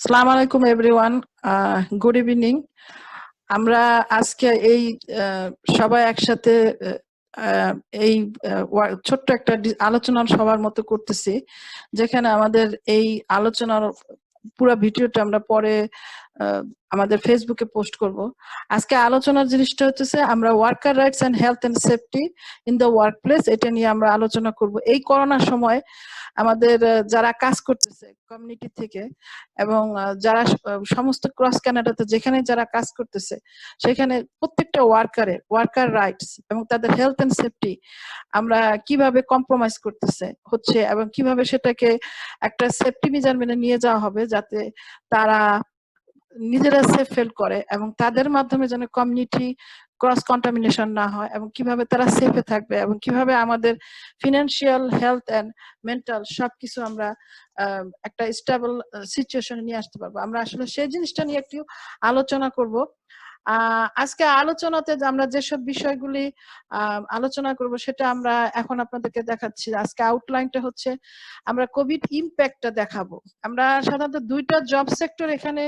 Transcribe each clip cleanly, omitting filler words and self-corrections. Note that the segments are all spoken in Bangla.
আসসালামু আলাইকুম এভরিওয়ান, গুড ইভিনিং। আমরা আজকে এই সবাই একসাথে আহ, এই ছোট্ট একটা আলোচনার সবার মতো করতেছি, যেখানে আমাদের এই আলোচনার পুরো ভিডিওটা আমরা পরে আমাদের ফেসবুকে পোস্ট করব। আজকে আলোচনার জিনিসটা হচ্ছে আমরা worker rights and health and safety in the work place, এটা নিয়ে আমরা আলোচনা করব। এই করোনার সময় আমাদের যারা কাজ করতেছে কমিউনিটি থেকে এবং যারা সমস্ত ক্রস কানাডাতে যেখানে যারা কাজ করতেছে, সেখানে প্রত্যেকটা ওয়ার্কার রাইটস এবং তাদের হেলথ এন্ড সেফটি আমরা কিভাবে কম্প্রোমাইজ করতেছে হচ্ছে এবং কিভাবে সেটাকে একটা সেফটি মেজারমেন্টে নিয়ে যাওয়া হবে, যাতে তারা নিজেরা সেফ ফিল করে এবং তাদের মাধ্যমে যেন কমিউনিটি ক্রস কন্টামিনেশন না হয়, এবং কিভাবে তারা সেফে থাকবে এবং কিভাবে আমাদের ফিনান্সিয়াল, হেলথ এন্ড মেন্টাল সবকিছু আমরা একটা স্টেবল সিচুয়েশনে নিয়ে আসতে পারবো। আমরা আসলে সেই জিনিসটা নিয়ে একটু আলোচনা করব। আজকে আলোচনাতে আমরা যেসব বিষয়গুলি আলোচনা করব সেটা আমরা এখন আপনাদেরকে দেখাচ্ছি। আজকে আউটলাইনটা হচ্ছে আমরা কোভিড ইম্প্যাক্টটা দেখাবো। আমরা সাধারণত দুইটা জব সেক্টর এখানে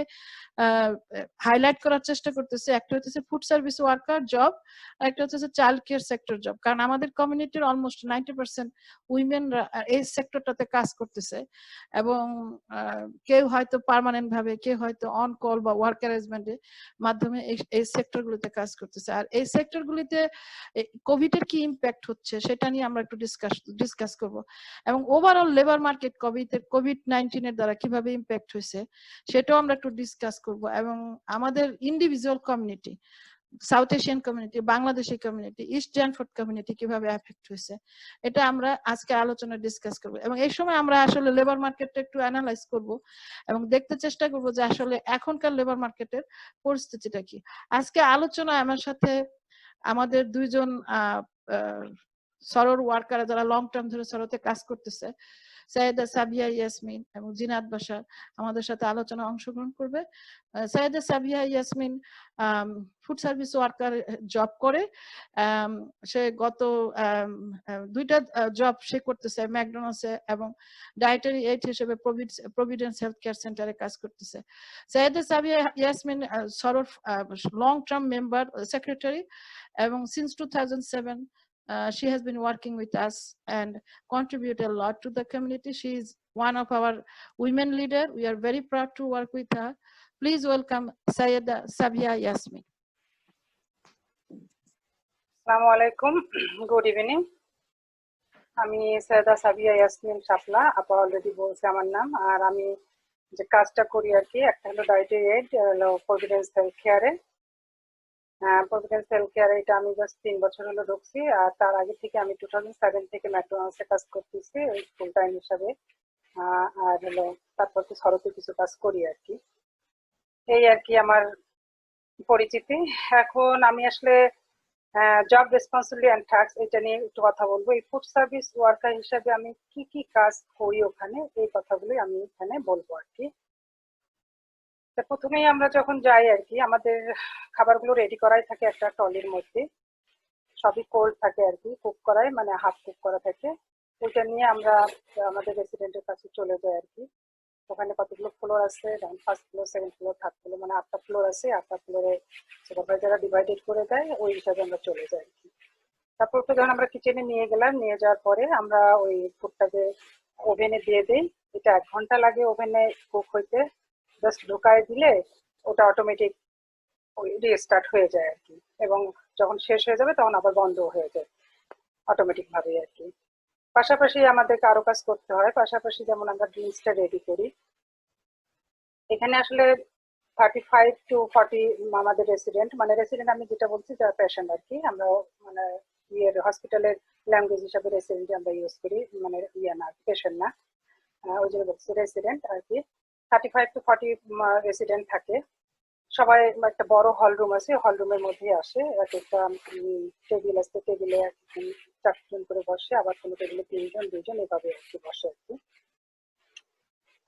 হাইলাইট করার চেষ্টা করতেছি। একটা হচ্ছে ফুড সার্ভিস ওয়ার্কার জব, আর একটা হচ্ছে চাইল্ড কেয়ার সেক্টর জব। কারণ আমাদের কমিউনিটির অলমোস্ট 90% উইমেনরা এই সেক্টরটাতে কাজ করতেছে, এবং কেউ হয়তো পার্মানেন্ট ভাবে, কেউ হয়তো অন কল বা ওয়ার্ক অ্যারেঞ্জমেন্টের মাধ্যমে এই সেক্টরগুলিতে কাজ করতেছে। আর এই সেক্টরগুলিতে কোভিড এর কি ইম্প্যাক্ট হচ্ছে সেটা নিয়ে আমরা একটু ডিসকাস করব, এবং ওভারঅল লেবার মার্কেট কোভিড-19 এর দ্বারা কিভাবে ইম্প্যাক্ট হয়েছে সেটাও আমরা একটু ডিসকাস করব। এবং আমাদের individual community, south Asian community, Bangladeshi community, east ড্যানফোর্ড community কিভাবে এফেক্ট হয়েছে এটা আমরা আজকে আলোচনা ডিসকাস করব। এবং এই সময় আমরা আসলে লেবার মার্কেটটা একটু অ্যানালাইজ করব এবং দেখতে চেষ্টা করব যে আসলে এখনকার লেবার মার্কেটের পরিস্থিতিটা কি। আজকে আলোচনায় আমার সাথে আমাদের দুইজন সরোর ওয়ার্কার যারা লং টার্ম ধরে সরোতে কাজ করতেছে, সাইয়েদা সাবিয়া ইয়াসমিন এবং জিনাত বাশার আমাদের সাথে আলোচনা অংশগ্রহণ করবে। Sayeda Sabiya Yasmin food service worker job করে। সে গত দুইটা জব সে করতেছে ম্যাকডোনাল্ডসে, এবং ডায়েটারি এইড হিসেবে প্রভিডেন্স হেলথ কেয়ার সেন্টারে কাজ করতেছে। সাইয়েদা সাবিয়া ইয়াসমিন সরোর লং টার্ম মেম্বার সেক্রেটারি, এবং since 2007 she has been working with us and contribute a lot to the community. She is one of our women leader. We are very proud to work with her. Please welcome Sayyeda Sabia Yasmin. আসসালামু আলাইকুম, গুড ইভিনিং। আমি সৈয়দা সাবিয়া ইয়াসমিন শাপলা, আপা অলরেডি বলছে আমার নাম। আর আমি যে কাজটা করি আর কি, একটা হলো ডায়েটারি এইড, হলো প্রভিডেন্স হেলথ কেয়ারে। প্রভিডেন্স হেলথ কেয়ারে এটা আমি জাস্ট 3 বছর হলো ঢুকছি। আর তার আগে থেকে আমি 2007 থেকে ম্যাকডোনাল্ডসে কাজ করতেছি ওই ফুল টাইম হিসাবে। আর হলো তারপর তো সরতে কিছু কাজ করি আর কি। এই আর কি আমার পরিচিতি। এখন আমি আসলে জব রেসপন্সিবিলিটি অ্যান্ড টাস্ক এটা নিয়ে একটু কথা বলবো। এই ফুড সার্ভিস ওয়ার্কার হিসাবে আমি কি কি কাজ করি ওখানে, এই কথাগুলোই আমি এখানে বলবো আর কি। প্রথমেই আমরা যখন যাই আর কি, আমাদের খাবারগুলো রেডি করাই থাকে একটা ট্রলির মধ্যে, সবই কোল্ড থাকে আর কি, কুক করাই মানে হাফ কুক করা থাকে। ওইটা নিয়ে আমরা আমাদের রেসিডেন্টের কাছে চলে যাই আর কি। ওখানে কতগুলো ফ্লোর আছে, first floor, second floor, third floor, মানে 8টা ফ্লোর আছে। 8টা ফ্লোরে সুপারভাইজাররা ডিভাইডেড করে দেয়, ওই হিসাবে আমরা চলে যাই আর কি। তারপর তো যখন আমরা কিচেনে নিয়ে গেলাম, নিয়ে যাওয়ার পরে আমরা ওই ফুডটাকে ওভেনে দিয়ে দিই। এটা 1 ঘন্টা লাগে ওভেনে কুক হইতে। জাস্ট ঢুকায় দিলে ওটা অটোমেটিক ওই রিস্টার্ট হয়ে যায় আর কি, এবং যখন শেষ হয়ে যাবে তখন আবার বন্ধ হয়ে যায় অটোমেটিক ভাবে আর কি। পাশাপাশি আমাদেরকে আরো কাজ করতে হয়। পাশাপাশি যেমন আমরা ড্রিঙ্কসটা রেডি করি। এখানে আসলে 35 to 40 আমাদের রেসিডেন্ট, মানে রেসিডেন্ট আমি যেটা বলছি যারা পেশেন্ট আর কি, আমরা মানে ইয়ের হসপিটালের ল্যাঙ্গুয়েজ হিসাবে রেসিডেন্ট আমরা ইউজ করি, মানে ইয়ে না, পেশেন্ট না, ওই জন্য বলছি রেসিডেন্ট আর কি। 35 to 40 রেসিডেন্ট থাকে। সবাই একটা বড় হল রুম আছে, হল রুমের মধ্যে আসে। একটা টেবিল আছে, টেবিলে 4জন করে বসে, আবার কোনো টেবিলে 3জন 2জন এভাবে আর কি বসে আর কি।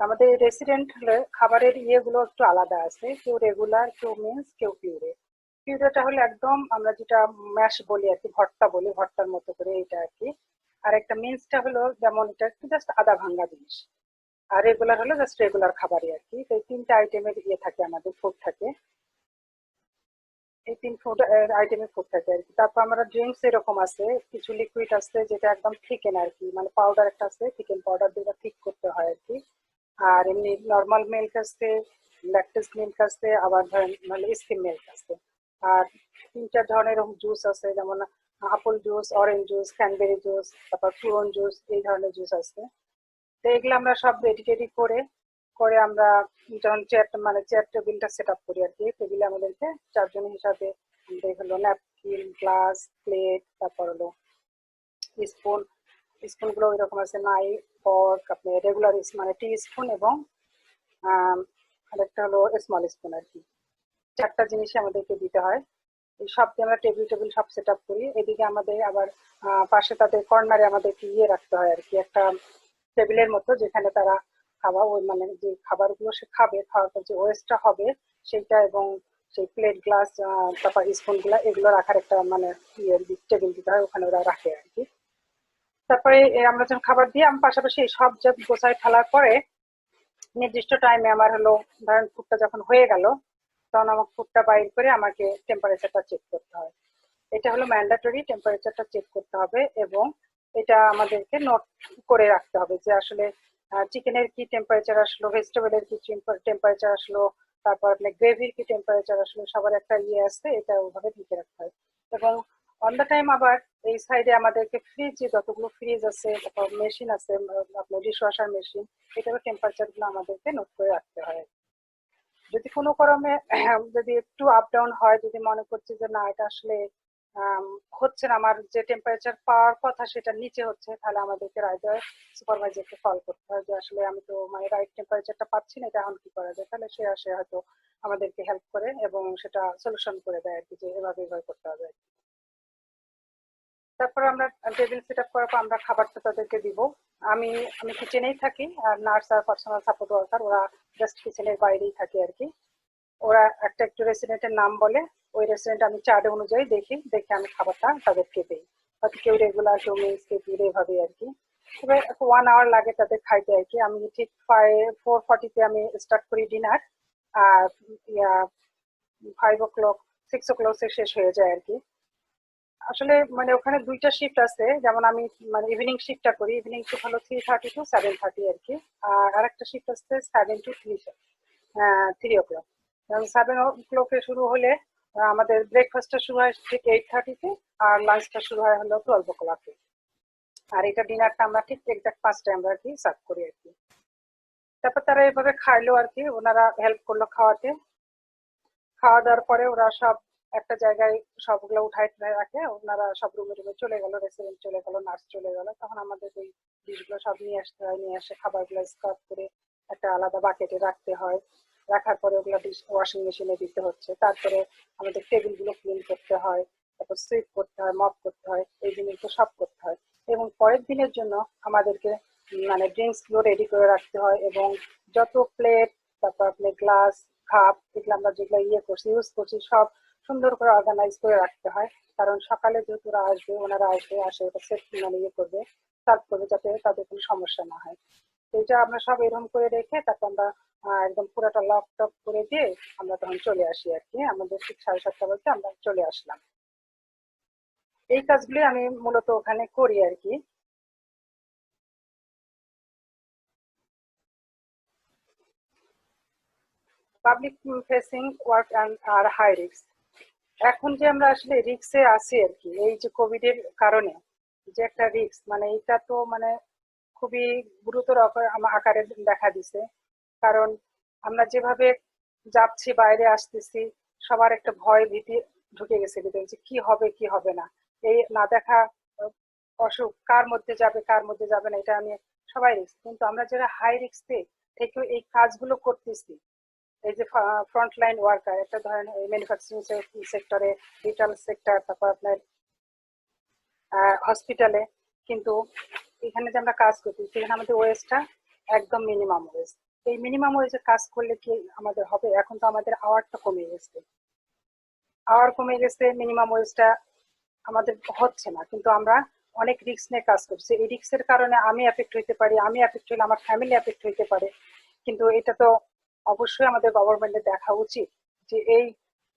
আমাদের রেসিডেন্ট হলে খাবারের ইয়েগুলো একটু আলাদা আছে, কেউ রেগুলার, কেউ মিন্স, কেউ পিউরে। পিউরেটা হলে একদম আমরা যেটা ম্যাশ বলি আর কি, ভর্তা বলি, ভর্তার মতো করে এটা আর কি। আর একটা মিন্সটা হলো যেমন এটা একটু জাস্ট আদা ভাঙ্গা জিনিস। আর রেগুলার হলো জাস্ট রেগুলার খাবারই আর কি। তো এই 3টে আইটেমের থাকে, আমাদের ফুড থাকে, এই 3 ফুড আইটেমের ফুড থাকে আর কি। তারপর আমরা ড্রিঙ্কস এরকম আছে, কিছু লিকুইড আছে যেটা একদম থিকেন আর কি, মানে পাউডার একটা আছে, থিকেন পাউডার দিয়ে ঠিক করতে হয় আর কি। আর এমনি নর্মাল মিল্ক আছে, ল্যাকটোজ মিল্ক আছে, আবার ধরেন মানে স্কিম মিল্ক আছে। আর 3-4 ধরনের এরকম জুস আছে, যেমন apple juice, orange juice, cranberry juice, তারপর ফ্রুন জুস, এই ধরনের জুস আছে। তো এগুলো আমরা সব রেডি টেডি করে করে আমরা যখন চেয়ার টেবিলটা সেট আপ করি আর কি, টেবিলে আমাদেরকে 4 জন হিসাবে আমাদের হলো ন্যাপকিন, গ্লাস, প্লেট, তারপর হলো স্পুন, স্পুনগুলো ওইরকম আছে, নাইফ, ফর্ক, আপনি রেগুলার মানে টি স্পুন এবং আরেকটা হলো স্মল স্পুন আর কি। 4টা জিনিসই আমাদেরকে দিতে হয়। এই সব দিয়ে আমরা টেবিল সব সেট আপ করি। এদিকে আমাদের আবার পাশে তাদের কর্নারে আমাদেরকে রাখতে হয় আর কি, একটা টেবিলের মতো, যেখানে তারা খাওয়া ওই মানে যে খাবারগুলো সে খাবে, খাওয়ার পর যে ওয়েস্টটা হবে সেইটা, এবং সেই প্লেট, গ্লাস, তারপর স্পুনগুলো এগুলো রাখার একটা মানে টেবিল দিতে হয়, ওখানে ওরা রাখে আর কি। তারপরে আমরা যখন খাবার দিয়ে আমি পাশাপাশি এই সব গোছায় ফেলার পরে নির্দিষ্ট টাইমে আমার হলো ধরেন ফুডটা যখন হয়ে গেল, তখন আমার ফুডটা বাইর করে আমাকে টেম্পারেচারটা চেক করতে হয়। এটা হলো ম্যান্ডেটরি, টেম্পারেচারটা চেক করতে হবে, এবং এটা আমাদেরকে নোট করে রাখতে হবে যে আসলে চিকেনের কি টেম্পারেচার আসলো, ভেজিটেবলের কি টেম্পারেচার আসলো, তারপর আপনার গ্রেভির কি টেম্পারেচার আসলো, সবার একটা আছে, এটা ওভাবে লিখে রাখতে হয়। এবং অন দ্য টাইম আবার এই সাইডে আমাদেরকে ফ্রিজে যতগুলো ফ্রিজ আছে, তারপর মেশিন আছে, আপনার ডিশ ওয়াশার মেশিন, এটারও টেম্পারেচার গুলো আমাদেরকে নোট করে রাখতে হয়। যদি কোনো কারণে যদি একটু আপ ডাউন হয়, যদি মনে করছে যে না এটা আসলে হচ্ছে না, আমার যে টেম্পারেচার পাওয়ার কথা সেটা নিচে হচ্ছে, তাহলে আমাদেরকে রাইডার সুপারভাইজারকে কল করতে হয় যে আসলে আমি তো মানে রাইট টেম্পারেচারটা পাচ্ছি না, এটা এখন কি করা যায়। তাহলে সে আসে হয়তো আমাদেরকে হেল্প করে এবং সেটা সলিউশন করে দেয় আর কি, যে এভাবে এভাবে করতে হবে। তারপর আমরা টেবিল সেট আপ করার পর আমরা খাবারটা তাদেরকে দিব। আমি আমি কিচেনেই থাকি, আর নার্স আর পার্সোনাল সাপোর্ট ওয়ার্কার ওরা জাস্ট কিচেনের বাইরেই থাকে আর কি। ওরা একটা একটু রেস্টুরেন্টের নাম বলে, ওই রেস্টুরেন্ট আমি চার্ট অনুযায়ী দেখে আমি খাবারটা তাদেরকে দিই। হয়তো কেউ রেগুলার, কেউ মিস, কেউ দূরে, এভাবে আর কি। তবে 1 আওয়ার লাগে তাদের খাইতে আর কি। আমি ঠিক 4:40-তে আমি স্টার্ট করি ডিনার, আর 5 o'clock 6 o'clock শেষ হয়ে যায় আর কি। আসলে মানে ওখানে 2টা শিফট আছে, যেমন আমি মানে ইভিনিং শিফটটা করি, ইভিনিং শিফট হলো 3:30 to 7:30 আর কি। আর আরেকটা শিফট আছে 7 to 3 o'clock। 7 o'clock শুরু হলে আমাদের ব্রেকফাস্টটা শুরু হয় ঠিক 8:30-তে, আর লাঞ্চটা শুরু হয় হলো 12 o'clock-এ। আর এটা ডিনারটা আমরা ঠিক এক্সাক্ট 5টায় আমরা আর কি সার্ভ করি আর কি। তারপর তারা এভাবে খাইলো আর কি, ওনারা হেল্প করলো খাওয়াতে। খাওয়া দাওয়ার পরে ওরা সব একটা জায়গায় সবগুলো উঠায় রাখে, ওনারা সব রুমে রুমে চলে গেল, রেস্টুরেন্ট চলে গেল, নার্স চলে গেল। তখন আমাদের ওই ডিশগুলো সব নিয়ে আসতে হয়, নিয়ে আসে খাবারগুলো স্কার্ভ করে একটা আলাদা বাকেটে রাখতে হয়। রাখার পরে ওগুলো ডিশ ওয়াশিং মেশিনে দিতে হচ্ছে। তারপরে আমাদের টেবিলগুলো ক্লিন করতে হয়, তারপর সুইপ করতে হয়, মপ করতে হয়, এই জিনিসগুলো সব করতে হয়। এবং পরের দিনের জন্য আমাদেরকে মানে ড্রিঙ্কস গুলো রেডি করে রাখতে হয়, এবং যত প্লেট, তারপর আপনার গ্লাস, কাপ, এগুলো আমরা যেগুলো ইউজ করছি সব সুন্দর করে অর্গানাইজ করে রাখতে হয়। কারণ সকালে যেহেতু ওনারা আসবে, আসে ওটা সেট মানে করবে, সার্ভ করবে, যাতে তাদের কোনো সমস্যা না হয়। তো এটা আমরা সব এরকম করে রেখে তারপর আমরা একদম পুরোটা লক টক করে দিয়ে আমরা তখন চলে আসি আর কি। আমাদের ঠিক 7:30 বলতে আমরা চলে আসলাম। এই কাজগুলি আমি মূলত ওখানে করি আর কি। পাবলিক ফেসিং ওয়ার্ক আর হাই রিস্ক। এখন যে আমরা আসলে রিস্কে আছি আর কি, এই যে কোভিড এর কারণে যে একটা রিস্ক, মানে এটা তো মানে খুবই গুরুতর আকারে দেখা দিছে। কারণ আমরা যেভাবে যাচ্ছি, বাইরে আসতেছি, সবার একটা ভয় ভীতি ঢুকে গেছে ভিতরে, যে কি হবে কি হবে না। এই না দেখা অসুখ কার মধ্যে যাবে কার মধ্যে যাবে না, এটা আমি সবাই রিস্ক। কিন্তু আমরা যারা হাই রিস্কে থেকেও এই কাজগুলো করতেছি, এই যে ফ্রন্ট লাইন ওয়ার্কার, একটা ধরেন ম্যানুফ্যাকচারিং সেক্টরে, রিটেল সেক্টর, তারপর আপনার হসপিটালে, কিন্তু এখানে যে আমরা কাজ করছি সেখানে আমাদের ওয়েজটা একদম মিনিমাম ওয়েজ। এই মিনিমাম ওয়েজে কাজ করলে কি আমাদের হবে? এখন তো আমাদের আওয়ারটা কমে গেছে, আওয়ার কমে গেছে, মিনিমাম ওয়েজটা আমাদের হচ্ছে না, কিন্তু আমরা অনেক রিস্ক নিয়ে কাজ করছে। এই রিস্কের কারণে আমি এফেক্ট হইতে পারি, আমি এফেক্ট হইলে আমার ফ্যামিলি এফেক্ট হইতে পারে। কিন্তু এটা তো অবশ্যই আমাদের গভর্নমেন্টের দেখা উচিত যে এই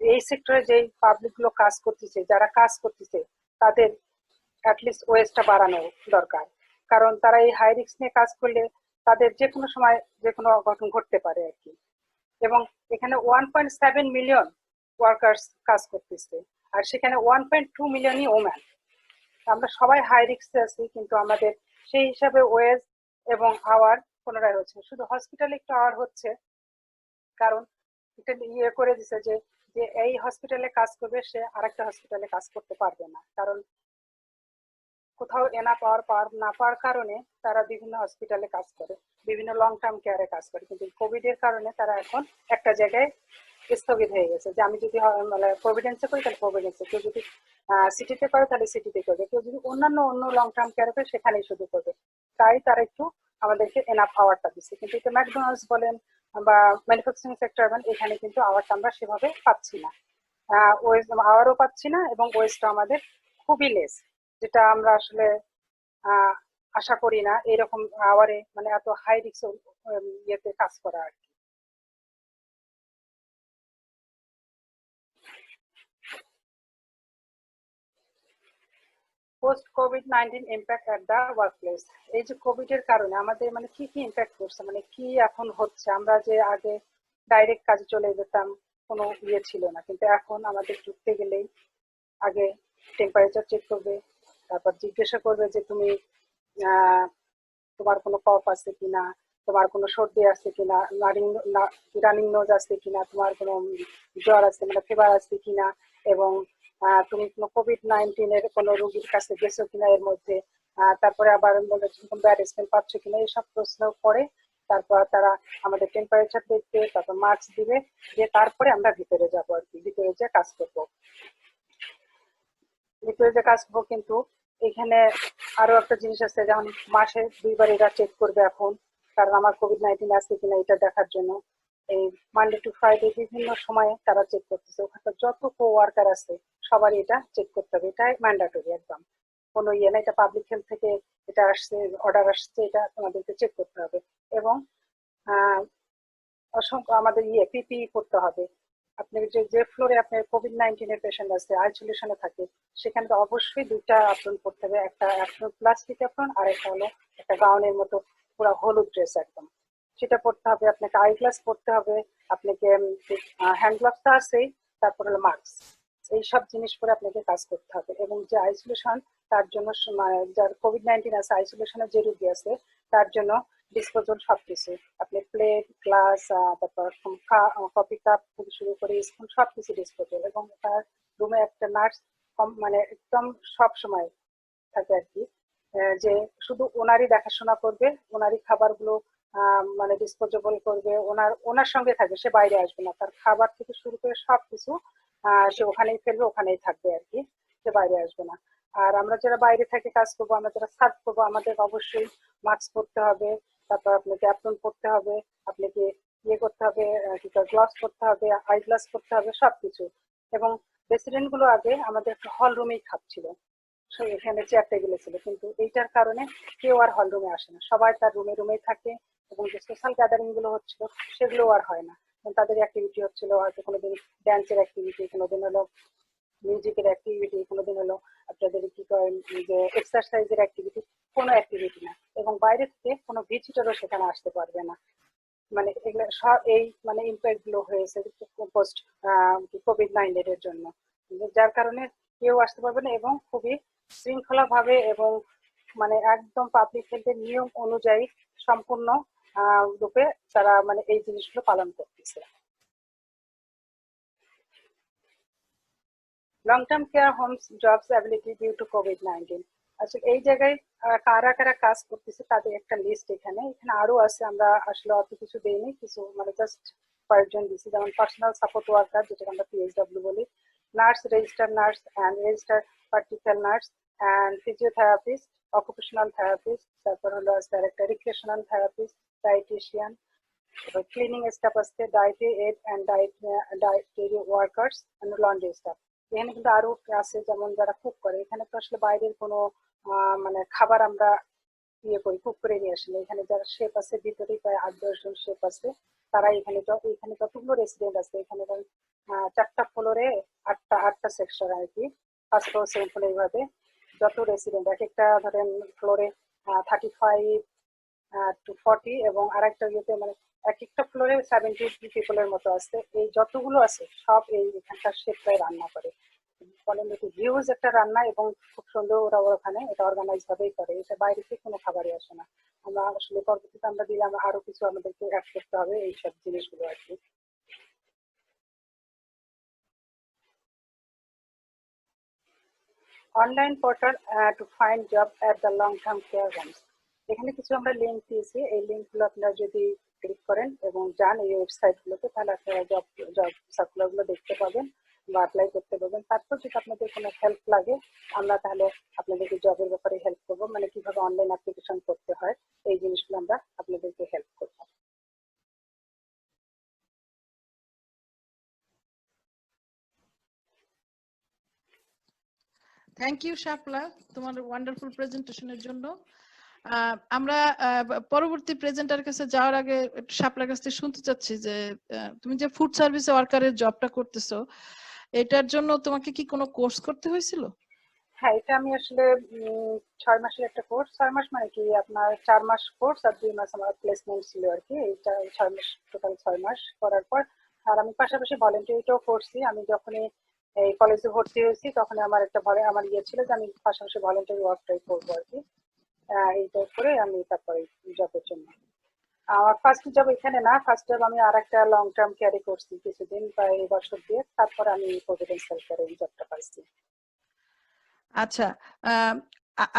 এই সেক্টরে যে পাবলিক গুলো কাজ করতেছে, যারা কাজ করতেছে তাদের অ্যাটলিস্ট ওয়েজটা বাড়ানো দরকার। কারণ তারা এই হাই রিস্ক নিয়ে কাজ করলে তাদের যে কোনো সময় যে কোনো অঘটন ঘটতে পারে আর কি। এবং এখানে 1.7 মিলিয়ন ওয়ার্কার্স কাজ করতেছে, আর সেখানে 1.2 মিলিয়নই ওম্যান। আমরা সবাই হাই রিস্কে আছি, কিন্তু আমাদের সেই হিসাবে ওয়েজ এবং আওয়ার পুনরায় হচ্ছে। শুধু হসপিটালে একটু আওয়ার হচ্ছে, কারণ এটা ইয়ে করে দিছে যে যে এই হসপিটালে কাজ করবে সে আরেকটা হসপিটালে কাজ করতে পারবে না, কারণ কোথাও এনা পাওয়ার না পাওয়ার কারণে তারা বিভিন্ন হসপিটালে কাজ করে, বিভিন্ন লং টার্ম কেয়ারে কাজ করে। কিন্তু কোভিড এর কারণে তারা এখন একটা জায়গায় স্থগিত হয়ে গেছে যে আমি যদি মানে প্রভিডেন্সে করি তাহলে প্রভিডেন্সে, কেউ যদি সিটিতে করে তাহলে সিটিতে করবে, কেউ যদি অন্য লং টার্ম কেয়ারে করে সেখানেই শুধু করবে। তাই তারা একটু আমাদেরকে এনাফ আওয়ারটা দিচ্ছে। কিন্তু এটা ম্যাকডোনাল্ডস বলেন বা ম্যানুফ্যাকচারিং সেক্টর বলেন, এখানে কিন্তু আওয়ারটা আমরা সেভাবে পাচ্ছি না, ওয়েজ আওয়ারও পাচ্ছি না, এবং ওয়েজটা আমাদের খুবই লেস, যেটা আমরা আসলে আশা করি না এরকম আওয়ারে মানে এত হাই রিস্ক ইয়েতে কাজ করা আর কি। পোস্ট কোভিড-19 ইম্প্যাক্ট এট দা ওয়ার্কপ্লেস। এই যে কোভিড এর কারণে আমাদের মানে কি কি ইম্প্যাক্ট করছে, মানে কি এখন হচ্ছে, আমরা যে আগে ডাইরেক্ট কাজে চলে যেতাম, কোনো ইয়ে ছিল না, কিন্তু এখন আমাদের ঢুকতে গেলেই আগে টেম্পারেচার চেক করবে, তারপর জিজ্ঞাসা করবে যে তুমি তোমার কোনো কফ আছে কিনা, তোমার কোনো সর্দি আছে কিনা, রানিং নোজ আছে কিনা, তোমার কোনো জ্বর আছে মানে ফিভার আছে কিনা, এবং তুমি কোনো কোভিড-19 এর কোনো রোগীর কাছে গেছো কিনা এর মধ্যে, তারপরে আবার কোনো ব্যাড স্মেল পাচ্ছ কিনা, এইসব প্রশ্ন করে তারপর তারা আমাদের টেম্পারেচার দেখবে, তারপর মাস্ক দিবে, দিয়ে তারপরে আমরা ভিতরে যাবো আর কি, ভিতরে যে কাজ করবো, ভিতরে যে কাজ করবো। কিন্তু এখানে আরো একটা জিনিস আছে, যেমন মাসে 2বার এরা চেক করবে এখন, কারণ আমার কোভিড-19 আছে কিনা এটা দেখার জন্য। এই মানডে টু ফ্রাইডে বিভিন্ন সময়ে তারা চেক করতেছে, ওখানে যত কো ওয়ার্কার আছে সবারই এটা চেক করতে হবে, এটা ম্যান্ডেটরি একদম, কোনো ইয়ে না, এটা পাবলিক হেলথ থেকে এটা আসছে, অর্ডার আসছে, এটা তোমাদেরকে চেক করতে হবে। এবং অসংখ্য আমাদের পিপিই করতে হবে। আপনি যে ফ্লোরে আপনার কোভিড-19 এর পেশেন্ট আছে, আইসোলেশনে থাকে, সেখানে তো অবশ্যই 2টা অ্যাপ্রন করতে হবে, একটা অ্যাপ্রন প্লাস্টিক অ্যাপ্রন, আর একটা হলো একটা গাউনের মতো পুরো হলুদ ড্রেস একদম, সেটা পরতে হবে। আপনাকে আই গ্লাস পরতে হবে, আপনাকে হ্যান্ড গ্লাভস তো আছেই, তারপর হলো মাস্ক, এই সব জিনিস পরে আপনাকে কাজ করতে হবে। এবং যে আইসোলেশন, তার জন্য যার কোভিড-19 আছে, আইসোলেশনের যে রোগী আছে, তার জন্য ডিসপোজাল সবকিছু, আপনি প্লেট, গ্লাস, তারপর কফি কাপ থেকে শুরু করে স্পুন সবকিছু ডিসপোজাল। এবং তার রুমে একটা নার্স মানে একদম সব সময় থাকে আর কি, যে শুধু ওনারই দেখাশোনা করবে, ওনারই খাবারগুলো মানে ডিসপোজেবল করবে, ওনার সঙ্গে থাকবে, সে বাইরে আসবে না, তার খাবার থেকে শুরু করে সবকিছু সে ওখানেই ফেলবে, ওখানেই থাকবে আর কি, সে বাইরে আসবে না। আর আমরা যারা বাইরে থেকে কাজ করবো, আমরা যারা সার্ভ করবো, আমাদের অবশ্যই মাস্ক পরতে হবে, তারপর আপনাকে অ্যাপ্রন পরতে হবে, আপনাকে ইয়ে করতে হবে, গ্লাভস পরতে হবে, আই গ্লাস পরতে হবে, সবকিছু। এবং রেসিডেন্ট গুলো আগে আমাদের একটা হল রুমেই খাচ্ছিল, এখানে চেয়ার টেবিলে ছিল, কিন্তু এইটার কারণে কেউ আর হল রুমে আসে না, সবাই তার রুমেই থাকে। এবং যে সোশ্যাল গ্যাদারিং গুলো হচ্ছিল সেগুলো আর হয় না, তাদের অ্যাক্টিভিটি হচ্ছিল হয়তো কোনোদিন ড্যান্সের অ্যাক্টিভিটি, কোনোদিন হলো মিউজিকের অ্যাক্টিভিটি, কোনোদিন হলো আপনাদের কি করেন যে এক্সারসাইজের অ্যাক্টিভিটি, কোনো অ্যাক্টিভিটি না। এবং বাইরে থেকে কোনো ভিজিটরও সেখানে আসতে পারবে না। মানে এগুলো সব এই মানে ইম্প্যাক্ট গুলো হয়েছে পোস্ট কোভিড-19 এর জন্য, যার কারণে কেউ আসতে পারবে না, এবং খুবই শৃঙ্খলা ভাবে এবং মানে একদম পাবলিক হেলথের নিয়ম অনুযায়ী সম্পূর্ণ রূপে তারা মানে এই জিনিসগুলো পালন করতেছে। Long term care homes jobs ability due to কোভিড-19। আসলে এই জায়গায় কারা কারা কাজ করতেছে তাদের একটা লিস্ট এখানে আরো আছে, আমরা আসলে অত কিছু দেইনি, কিছু মানে জাস্ট কয়েকজন দিছি, যেমন পার্সোনাল সাপোর্ট ওয়ার্কার, যেটা আমরা পিএইচডব্লিউ বলি, nurse, register nurse and register practical nurse and physiotherapist, occupational therapist, তারপর হলো একটা recreational therapist, dietitian, cleaning staff আছে, dietary aide and dietary workers and laundry staff. এখানে কিন্তু আরো আছে, যেমন যারা কুক করে, এখানে তো আসলে বাইরের কোনো মানে খাবার আমরা ইয়ে করি, কুক করে নিয়ে আসি। এখানে যারা শেফ আছে ভিতরে প্রায় 8-10 জন শেফ আছে, তারা এখানে এখানে যতগুলো রেসিডেন্ট আছে এখানে ধরেন 4টা ফ্লোরে 8টা সেকশন আর কি, ফার্স্ট ফ্লোর সেকেন্ড ফ্লোর এইভাবে যত রেসিডেন্ট এক একটা ধরেন ফ্লোরে 35 টু 40 এবং আরেকটা ইয়েতে মানে এক একটা ফ্লোরে 70 পিপলের মতো আছে। এই যতগুলো আছে সব এই এখানকার শেফরাই রান্না করে, বলেন একটু হিউজ একটা রান্না এবং খুব সুন্দর ওরা ওখানে এটা অর্গানাইজ ভাবেই করে, এটা বাইরে থেকে কোনো খাবারই আসে না। আমরা আসলে পরবর্তীতে আমরা দিলে আমরা আরো কিছু আমাদেরকে অ্যাড করতে হবে এইসব জিনিসগুলো আর কি। Online portal to find job at the long term care homes, এখানে কিছু আমরা লিঙ্ক দিয়েছি, এই লিঙ্কগুলো আপনারা যদি ক্লিক করেন এবং যান এই ওয়েবসাইটগুলোতে তাহলে আপনারা জব জব সার্কুলারগুলো দেখতে পাবেন বা অ্যাপ্লাই করতে পারবেন। তারপর যদি আপনাদের কোনো হেল্প লাগে আমরা তাহলে আপনাদেরকে জবের ব্যাপারে হেল্প করবো, মানে কিভাবে অনলাইন অ্যাপ্লিকেশন করতে হয় এই জিনিসগুলো আমরা আপনাদেরকে হেল্প করবো। থ্যাংক ইউ শাপলা তোমার ওয়ান্ডারফুল প্রেজেন্টেশনের জন্য। আমরা পরবর্তী প্রেজেন্টার কাছে যাওয়ার আগে শাপলার কাছ থেকে শুনতে চাচ্ছি যে তুমি যে ফুড সার্ভিস ওয়ার্কারের জবটা করতেছো এটার জন্য তোমাকে কি কোনো কোর্স করতে হয়েছিল? হ্যাঁ, এটা আমি আসলে 6 মাসের একটা কোর্স, 6 মাস মানে কি আপনার 4 মাস কোর্স আর 2 মাস আমার প্লেসমেন্ট ছিল আর কি, এইটা 6 মাস, টোটাল 6 মাস করার পর আর আমি পাশাপাশি ভলেন্টিয়ারিটাও করছি। আমি যখনই এই কলেজে ভর্তি হয়েছি তখন আমার একটা আমার ইয়ে ছিল যে আমি পাশাপাশি ভলেন্টিয়ারি ওয়ার্কটাই করবো আর কি। এইটা করে আমি তারপরে জবের জন্য আমার ফার্স্ট জব এখানে না, ফার্স্ট জব আমি আর একটা লং টার্ম ক্যারি করছি কিছুদিন, প্রায় বছর দিয়ে, তারপরে আমি প্রভিডেন্স হেলথের এই জবটা পাইছি। আচ্ছা,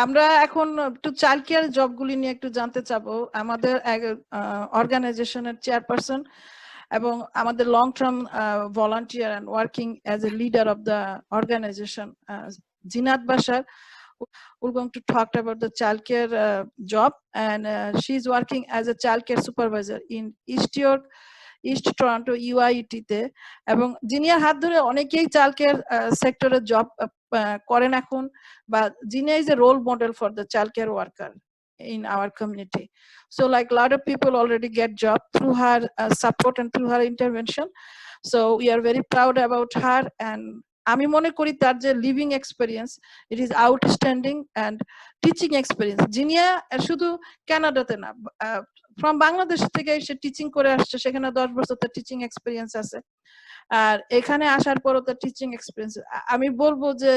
আমরা এখন একটু চাইল্ড কেয়ার জবগুলি নিয়ে একটু জানতে চাবো। আমাদের অর্গানাইজেশনের চেয়ারপারসন এবং আমাদের long term volunteer and working as a leader of the organization Zinat Bashar we're going to talk about the child care job, and she's working as a child care supervisor in east Toronto UIT তে, এবং জিনিয়ার হাত ধরে অনেকেই চাইল্ড কেয়ার সেক্টরে জব করেন এখন, বা Zinia is a role model for the child care worker in our community. So like a lot of people already get job through her support and through her intervention. So we are very proud about her, and আমি মনে করি তার যে living experience it is outstanding, and teaching experience Zinia শুধু কানাডাতে না ফ্রম বাংলাদেশ থেকে সে টিচিং করে আসছে, সেখানে 10 বছর তার টিচিং এক্সপেরিয়েন্স আছে, আর এখানে আসার পরও তার টিচিং এক্সপেরিয়েন্স আমি বলবো যে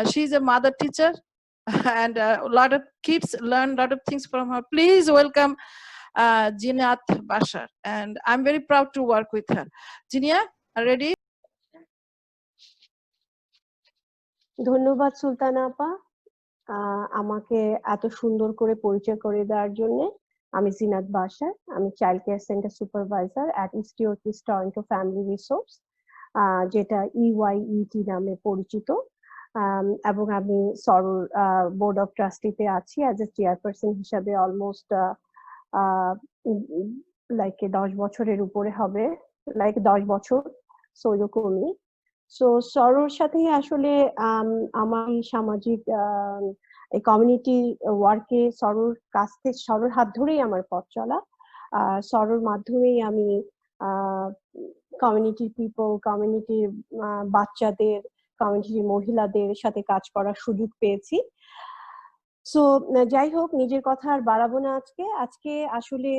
she is a mother teacher and a lot of kids learn a lot of things from her. Please welcome Jinat Bashar, and I'm very proud to work with her. Jinia, ready? ধন্যবাদ সুলতানা আপা, আমাকে এত সুন্দর করে পরিচয় করে দেওয়ার জন্য। আমি জিনাত বাশার, আমি child care centre supervisor at East York's Toronto family resource, যেটা EYET নামে পরিচিত, এবং আমি সরোর বোর্ড অফ ট্রাস্টিতে আছি অ্যাজ এ চেয়ারপারসন হিসাবে অলমোস্ট লাইক 10 বছরের উপরে হবে, লাইক 10 বছর সো এরকমই। সো সরোর সাথে আসলে আমার সামাজিক এই কমিউনিটি ওয়ার্কে সরোর কাছ থেকে, সরোর হাত ধরেই আমার পথ চলা। সরোর মাধ্যমেই আমি কমিউনিটি পিপল, কমিউনিটির বাচ্চাদের, কমিউনিটির মহিলাদের সাথে কাজ করার সুযোগ পেয়েছি। সো যাই হোক, নিজের কথা আর বাড়াবো না। আজকে আসলে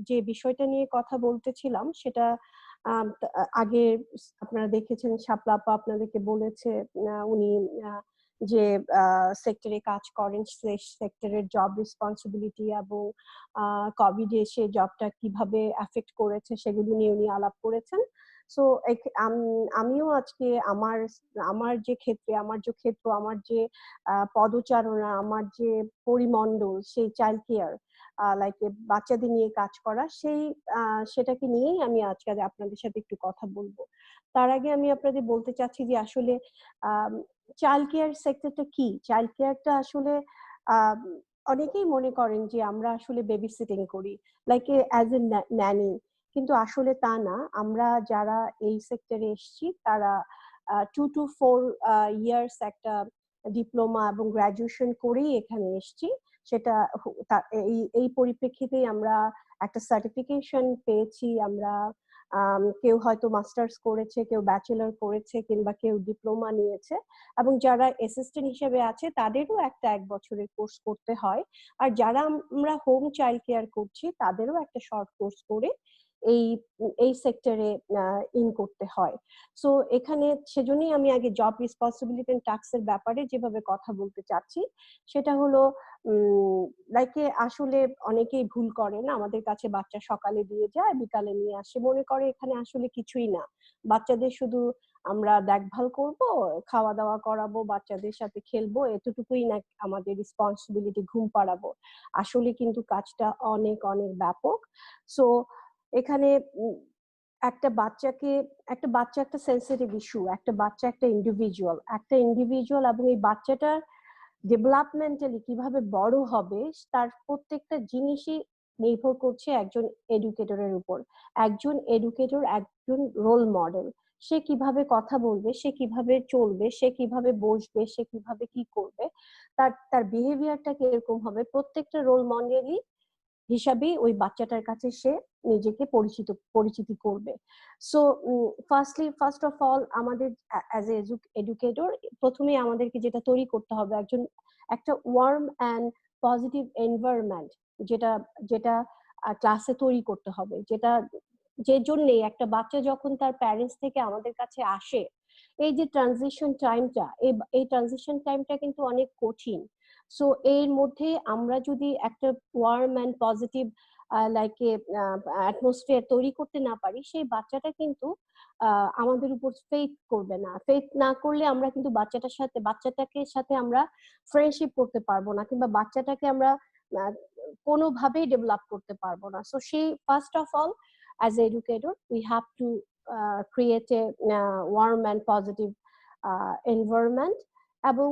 যে বিষয়টা নিয়ে কথা বলতেছিলাম সেটা আগে আপনারা দেখেছেন, শাপলা আপা আপনাদেরকে বলেছে উনি যে সেক্টরে কাজ করেন সেই সেক্টরের জব রেসপন্সিবিলিটি এবং কোভিডে সে জবটা কিভাবে এফেক্ট করেছে সেগুলো নিয়ে উনি আলাপ করেছেন। সো আমিও আজকে আমার যে ক্ষেত্র, আমার যে পদচারণা, আমার যে পরিমণ্ডল, সেই চাইল্ড কেয়ার লাইক বাচ্চাদের নিয়ে কাজ করা, সেটাকে নিয়েই আমি আজকে আপনাদের সাথে একটু কথা বলবো। তার আগে আমি আপনাদের বলতে চাচ্ছি যে আসলে চাইল্ড কেয়ার সেক্টরটা কি। চাইল্ড কেয়ারটা আসলে অনেকেই মনে করেন যে আমরা আসলে বেবি সিটিং করি, লাইক অ্যাজ এ ন্যানি, কিন্তু আসলে তা না। আমরা যারা এই সেক্টরে এসেছি তারা 2 to 4 ইয়ার্স একটা ডিপ্লোমা এবং গ্রাজুয়েশন করেই এখানে এসেছি। সেটা এই পরিপ্রেক্ষিতেই আমরা একটা সার্টিফিকেশন পেয়েছি। আমরা কেউ হয়তো মাস্টার্স করেছে, কেউ ব্যাচেলর করেছে, কিংবা কেউ ডিপ্লোমা নিয়েছে, এবং যারা অ্যাসিস্ট্যান্ট হিসেবে আছে তাদেরও একটা 1 বছরের কোর্স করতে হয়। আর যারা আমরা হোম চাইল্ড কেয়ার করছি তাদেরও একটা শর্ট কোর্স করে এই এই সেক্টরে করতে হয়। সো এখানে সেজন্যই আমি আগে জব রেসপন্সিবিলিটি এন্ড টাস্কের ব্যাপারে যেভাবে কথা বলতে চাচ্ছি সেটা হলো লাইকে আসলে অনেকেই ভুল করেন, আমাদের কাছে বাচ্চা সকালে দিয়ে যায় বিকালে নিয়ে আসে, মনে করে এখানে আসলে কিছুই না, বাচ্চাদের শুধু আমরা দেখভাল করব, খাওয়া দাওয়া করাবো, বাচ্চাদের সাথে খেলবো, এতটুকুই না আমাদের রেসপন্সিবিলিটি, ঘুম পাড়াবো। আসলে কিন্তু কাজটা অনেক অনেক ব্যাপক। সো এখানে একটা বাচ্চা একটা সেন্সিটিভ ইস্যু, একটা বাচ্চা একটা ইন্ডিভিজুয়াল এবং এই বাচ্চাটার ডেভেলপমেন্টালি কিভাবে বড় হবে তার প্রত্যেকটা জিনিসই নির্ভর করছে একজন এডুকেটরের উপর। একজন এডুকেটর একজন রোল মডেল। সে কিভাবে কথা বলবে, সে কিভাবে চলবে, সে কিভাবে বসবে, সে কিভাবে কি করবে, তার বিহেভিয়ারটা কিরকম হবে, প্রত্যেকটা রোল মডেলই হিসাবে ওই বাচ্চাটার কাছে সে নিজেকে পরিচিতি করবে। সো ফার্স্ট অফ অল আমাদের অ্যাজ এ এডুকেটর প্রথমে আমাদেরকে যেটা তৈরি করতে হবে একটা ওয়ার্ম অ্যান্ড পজিটিভ এনভায়রনমেন্ট, যেটা যেটা ক্লাসে তৈরি করতে হবে, যে জন্যে একটা বাচ্চা যখন তার প্যারেন্টস থেকে আমাদের কাছে আসে, এই যে ট্রানজিশন টাইমটা, এই ট্রানজিশন টাইমটা কিন্তু অনেক কঠিন। সো এর মধ্যে আমরা যদি একটা ওয়ার্ম অ্যান্ড পজিটিভ অ্যাটমসফিয়ার তৈরি করতে না পারি, সেই বাচ্চাটা কিন্তু আমাদের উপর ফেথ করবে না। ফেথ না করলে আমরা কিন্তু বাচ্চাটাকে সাথে আমরা ফ্রেন্ডশিপ করতে পারবো না, কিংবা বাচ্চাটাকে আমরা কোনোভাবেই ডেভেলপ করতে পারবো না। সো সেই first of all as an educator we have to create a warm and positive environment, এবং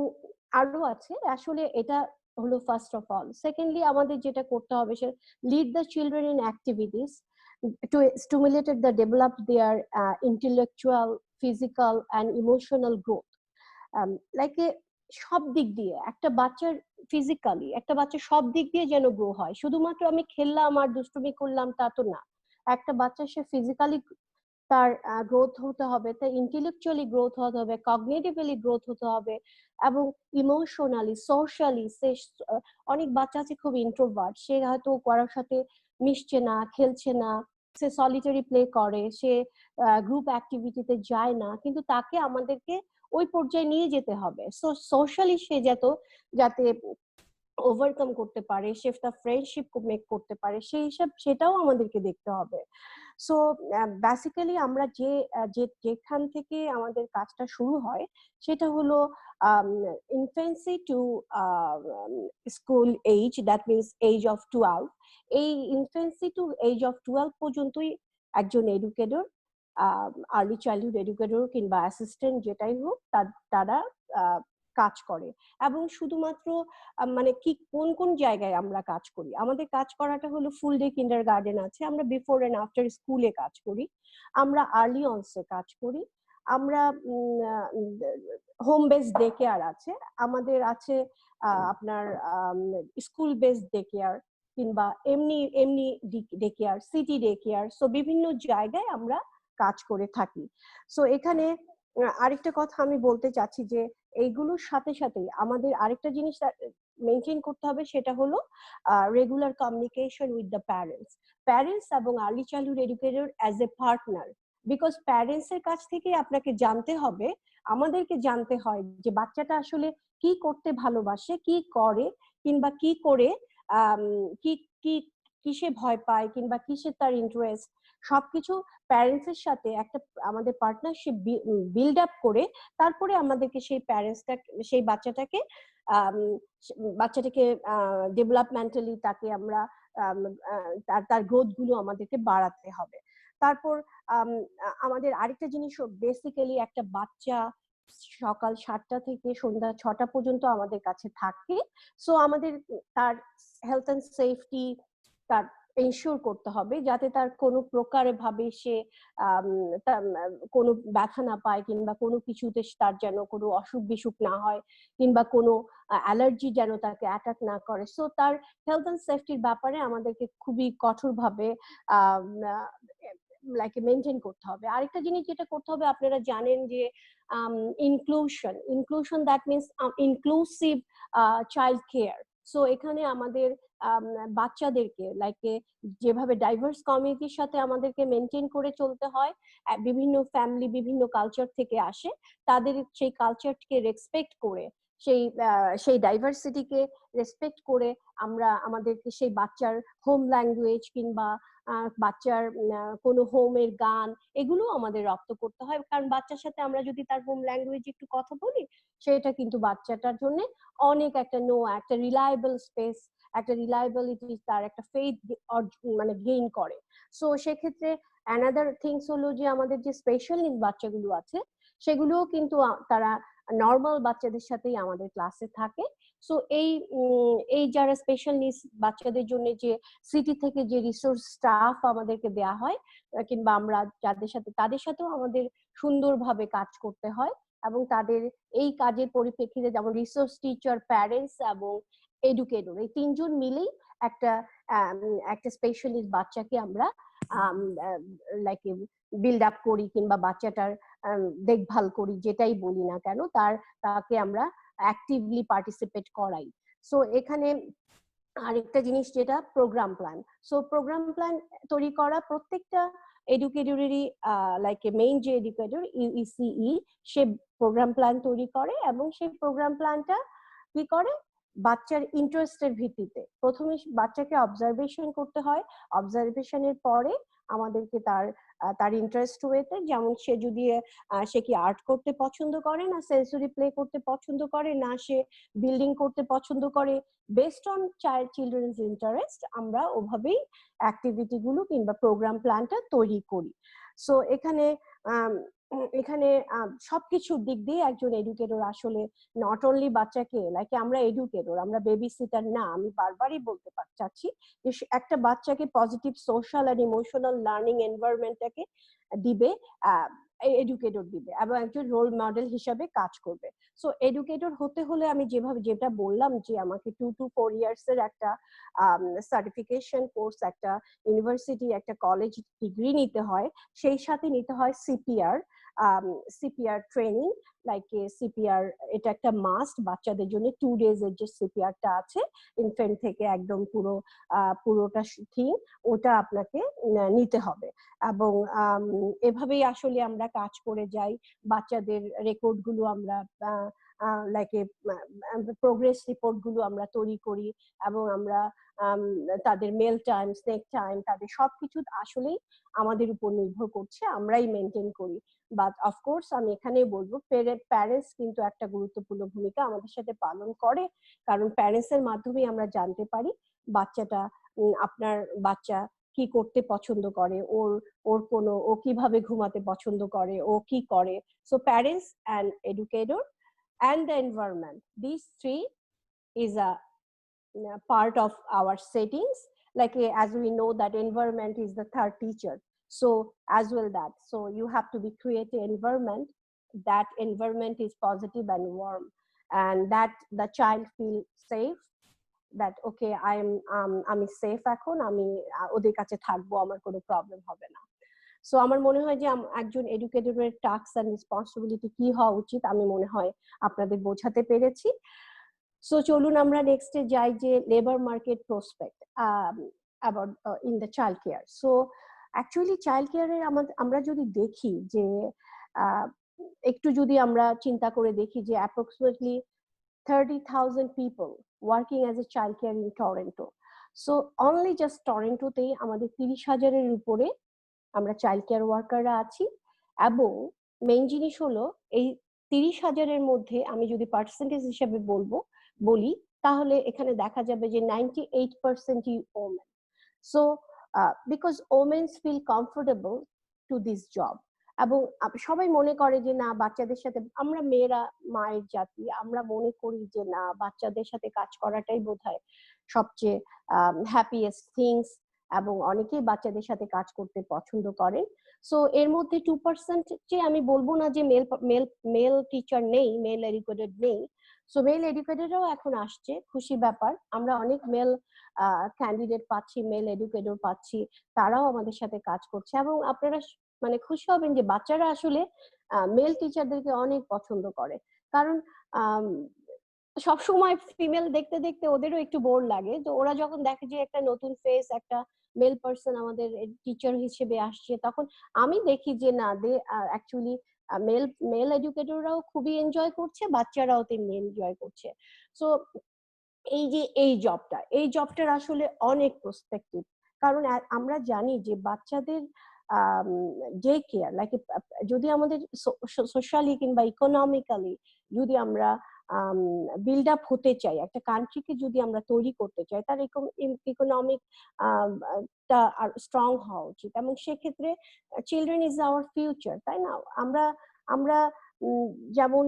আরো আছে আসলে, এটা হলো ফার্স্ট অফ অল। সেকেন্ডলি আমাদের যেটা করতে হবে সে lead the children in activities to stimulate the develop their intellectual, physical and emotional growth. Like সব দিক দিয়ে একটা বাচ্চা সব দিক দিয়ে যেন গ্রো হয়। শুধুমাত্র আমি খেললাম আর দুষ্টুমি করলাম তা তো না। একটা বাচ্চা সে ফিজিক্যালি তার গ্রোথ হতে হবে, তার ইন্টেলেকচুয়ালি গ্রোথ হতে হবে, কগনিটিভলি গ্রোথ হতে হবে, এবং ইমোশনালি, সোশ্যালি অনেক বাচ্চা আছে খুব ইন্ট্রোভার্ট, সে হয়তো কারোর সাথে মিশছে না, খেলছে না, সে সলিটারি প্লে করে, সে গ্রুপ অ্যাক্টিভিটিতে যায় না, কিন্তু তাকে আমাদেরকে ওই পর্যায়ে নিয়ে যেতে হবে। সো সোশ্যালি সে যাতে ওভারকাম করতে পারে, সে তার ফ্রেন্ডশিপ মেক করতে পারে, সেটাও আমাদেরকে দেখতে হবে। সো বেসিক্যালি আমরা যেখান থেকে আমাদের কাজটা শুরু হয় সেটা হলো infancy to school age, that means age of 12। এই ইনফ্যান্সি টু এজ অফ 12 পর্যন্তই একজন এডুকেটর, আর্লি চাইল্ডহুড এডুকেটর কিংবা অ্যাসিস্ট্যান্ট যেটাই হোক, তারা কাজ করে। এবং শুধুমাত্র মানে কি কোন কোন জায়গায় আমরা কাজ করি, আমাদের কাজ করাটা হলো ফুল ডে কিন্ডারগার্টেন আছে, আমরা বিফোর এন্ড আফটার স্কুলে কাজ করি, আমরা আর্লি অনসে কাজ করি, আমরা হোম বেসড ডে কেয়ার আছে, আমাদের আছে আপনার স্কুল বেসড ডে কেয়ার, কিংবা এমনি day care, city day care. So বিভিন্ন জায়গায় আমরা কাজ করে থাকি। সো এখানে আরেকটা কথা আমি বলতে চাচ্ছি যে এইগুলোর সাথে সাথে আমাদের আরেকটা জিনিস মেনটেন করতে হবে, সেটা হলো regular communication with the parents এবং early childhood educator as a partner. Because parents এর কাছ থেকে আপনাকে জানতে হবে, আমাদেরকে জানতে হয় যে বাচ্চাটা আসলে কি করতে ভালোবাসে, কি করে, কিংবা কি করে কি কি কিসে ভয় পায়, কিংবা কিসে তার ইন্টারেস্ট, সবকিছু প্যারেন্টস এর সাথে একটা আমাদের পার্টনারশিপ বিল্ড আপ করে তারপরে আমাদেরকে সেই বাচ্চাটাকে ডেভেলপমেন্টালি তাকে আমরা তার গ্রোথ গুলো আমাদেরকে বাড়াতে হবে। তারপর আমাদের আরেকটা জিনিস, বেসিক্যালি একটা বাচ্চা সকাল 7টা থেকে সন্ধ্যা 6টা পর্যন্ত আমাদের কাছে থাকে। সো আমাদের তার হেলথ এন্ড সেফটি, তার এনশিওর করতে হবে যাতে তার কোনো প্রকারে ভাবে সে কোনো ব্যথা না পায়, কিংবা কোনো কিছুতে তার যেন কোনো অসুখ বিসুখ না হয়, কিংবা কোনো অ্যালার্জি যেন তাকে অ্যাটাক না করে। সো তার হেলথ অ্যান্ড সেফটির ব্যাপারে আমাদেরকে খুবই কঠোরভাবে লাইক মেনটেন করতে হবে। আরেকটা জিনিস যেটা করতে হবে, আপনারা জানেন যে inclusion that means inclusive child care. So এখানে আমাদের বাচ্চাদেরকে লাইক যেভাবে ডাইভার্স কমিউনিটির সাথে আমাদেরকে মেনটেন করে চলতে হয়, বিভিন্ন ফ্যামিলি বিভিন্ন কালচার থেকে আসে, তাদের সেই কালচারকে রেসপেক্ট করে, সেই ডাইভার্সিটিকে রেসপেক্ট করে আমরা আমাদেরকে সেই বাচ্চার হোম ল্যাঙ্গুয়েজ কিংবা বাচ্চার কোনো হোমের গান এগুলো আমাদের রপ্ত করতে হয়। কারণ বাচ্চার সাথে আমরা যদি তার হোম ল্যাঙ্গুয়েজ একটু কথা বলি, সেটা কিন্তু বাচ্চাটার জন্য অনেক একটা রিলায়েবল স্পেস, একটা রিলায়েবিলিটি, তার একটা ফেথ মানে গেইন করে। সো সেক্ষেত্রে অ্যানাদার থিংস হলো যে আমাদের যে স্পেশাল নিড বাচ্চাগুলো আছে সেগুলোও কিন্তু তারা নর্মাল বাচ্চাদের সাথেই আমাদের ক্লাসে থাকে। সো এই যারা স্পেশাল নিডস বাচ্চাদের জন্য যে সিটি থেকে যে রিসোর্স স্টাফ আমাদেরকে দেয়া হয়, কিংবা আমরা তাদের সাথেও আমাদের সুন্দরভাবে কাজ করতে হয়, এবং তাদের এই কাজের পরিপ্রেক্ষিতে যেমন রিসোর্স টিচার, প্যারেন্টস এবং এডুকেটর, এই তিনজন মিলেই একটা স্পেশাল নিডস বাচ্চাকে আমরা লাইক বিল্ড আপ করি, কিংবা বাচ্চাটার দেখভাল করি, যেটাই বলি না কেন তাকে আমরা অ্যাক্টিভলি পার্টিসিপেট করাই। সো এখানে আরেকটা জিনিস যেটা program plan. So program plan তৈরি করা প্রত্যেকটা এডুকেটরেরই লাইক মেইন যে এডুকেটর ইউইসিই, সে প্রোগ্রাম প্ল্যান তৈরি করে, এবং সেই প্রোগ্রাম প্ল্যানটা কি করে, বাচ্চার ইন্টারেস্টের ভিত্তিতে প্রথমে বাচ্চাকে অবজারভেশন করতে হয়। অবজারভেশনের পরে আমাদেরকে তার ইন্টারেস্ট ওয়েতে, যেমন সে কি আর্ট করতে পছন্দ করে, না সেন্সরি প্লে করতে পছন্দ করে, না সে বিল্ডিং করতে পছন্দ করে, বেসড অন চিলড্রেন্স ইন্টারেস্ট আমরা ওভাবেই অ্যাক্টিভিটি গুলো কিংবা প্রোগ্রাম প্ল্যানটা তৈরি করি। সো এখানে সবকিছুর দিক দিয়ে একজন এডুকেটর আসলে নট অনলি বাচ্চাকে লাইক আমরা এডুকেটর, আমরা বেবি সিটার না। আমি বারবারই বলতে চাচ্ছি যে একটা বাচ্চাকে পজিটিভ সোশ্যাল আর ইমোশনাল লার্নিং এনভায়রনমেন্টটাকে দিবে এডুকেটর দিবে, এবং একজন রোল মডেল হিসাবে কাজ করবে। সো এডুকেটর হতে হলে আমি যেটা বললাম যে আমাকে 2 to 4 ইয়ার্স এর একটা সার্টিফিকেশন কোর্স, একটা ইউনিভার্সিটি, একটা কলেজ ডিগ্রি নিতে হয়, সেই সাথে নিতে হয় সিপিআর ট্রেনিং। লাইক সিপিআর এটা একটা মাস্ট বাচ্চাদের জন্য। 2 days এর যে সিপিআরটা আছে ইনফেন্ট থেকে একদম পুরোটা থিং, ওটা আপনাকে নিতে হবে। এবং এভাবেই আসলে আমরা কাজ করে যাই। বাচ্চাদের রেকর্ড গুলো আমরা লাইক প্রোগ্রেস রিপোর্ট গুলো আমরা তৈরি করি, এবং আমরা তাদের মেল টাইম, স্নেক টাইম, তাদের সবকিছু আসলেই আমাদের উপর নির্ভর করছে, আমরাই মেনটেন করি। বাট অফকোর্স আমি এখানেই বলবো প্যারেন্টস কিন্তু একটা গুরুত্বপূর্ণ ভূমিকা আমাদের সাথে পালন করে, কারণ প্যারেন্টস এর মাধ্যমে আমরা জানতে পারি আপনার বাচ্চা কি করতে পছন্দ করে, ও কিভাবে ঘুমাতে পছন্দ করে, ও কি করে। So parents and educator and the environment, these three is a part of our settings. Like as we know that environment is the third teacher, so as well that, so you have to be create an environment, that environment is positive and warm, and that the child feel safe, that okay আমি সেফ, এখন আমি ওদের কাছে থাকবো, আমার কোনো প্রবলেম হবে না। সো আমার মনে হয় যে একজন এডুকেটরের টাস্ক এন্ড রেসপন্সিবিলিটি কি হওয়া উচিত আমি মনে হয় আপনাদের বোঝাতে পেরেছি। সো চলুন আমরা নেক্সটে যাই যে labour market prospect about in the child care. So actually child কেয়ারের আমরা যদি দেখি যে একটু যদি আমরা চিন্তা করে দেখি যে approximately 30,000 people working as a child care in Toronto. So only just টরন্টোতেই আমাদের 30,000-এর উপরে আমরা চাইল্ড কেয়ার ওয়ার্কাররা আছি। এবং মেইন জিনিস হলো এই 30,000-এর মধ্যে আমি যদি পার্সেন্টেজ হিসেবে বলি তাহলে এখানে দেখা যাবে যে 98% ওমেন। সো because womens feel comfortable to this job, এবং সবাই মনে করে যে না বাচ্চাদের সাথে, আমরা মেয়েরা মায়ের জাতি, আমরা মনে করি যে না বাচ্চাদের সাথে কাজ করাটাই বোধহয় সবচেয়ে হ্যাপিয়েস্ট থিংস, এবং অনেকেই বাচ্চাদের সাথে কাজ করতে পছন্দ করেন। সো এর মধ্যে 2% যে আমি বলবো না যে মেল টিচার নেই, মেল এডুকেটেড নেই। সো মেল এডুকেটেডও এখন আসছে, খুশি ব্যাপার। আমরা অনেক মেল ক্যান্ডিডেট পাচ্ছি, মেল এডুকেটর পাচ্ছি, তারাও আমাদের সাথে কাজ করছে। এবং আপনারা মানে খুশি হবেন যে বাচ্চারা আসলে মেল টিচারদেরকে অনেক পছন্দ করে, কারণ সবসময় ফিমেল দেখতে দেখতে ওদেরও একটু বোর লাগে। তো ওরা যখন দেখে যে একটা নতুন ফেস, একটা মেল পার্সন আমাদের টিচার হিসেবে আসছে, তখন আমি দেখি যে না, দে অ্যাকচুয়ালি মেল মেল এডুকেটররাও খুবই এনজয় করছে, বাচ্চারাও তেমনি এনজয় করছে। সো এই যে এই জবটার আসলে অনেক প্রসপেক্টিভ, কারণ আমরা জানি যে বাচ্চাদের ডে কেয়ার লাইক, যদি আমাদের সোশ্যালি কিংবা ইকোনমিক্যালি যদি আমরা বিল্ড আপ হতে চাই, একটা কান্ট্রিকে যদি আমরা তৈরি করতে চাই, তার ইকোনমিক টা স্ট্রং হওয়া উচিত। এবং সেক্ষেত্রে চিলড্রেন ইজ আওয়ার ফিউচার, তাই না? আমরা আমরা যেমন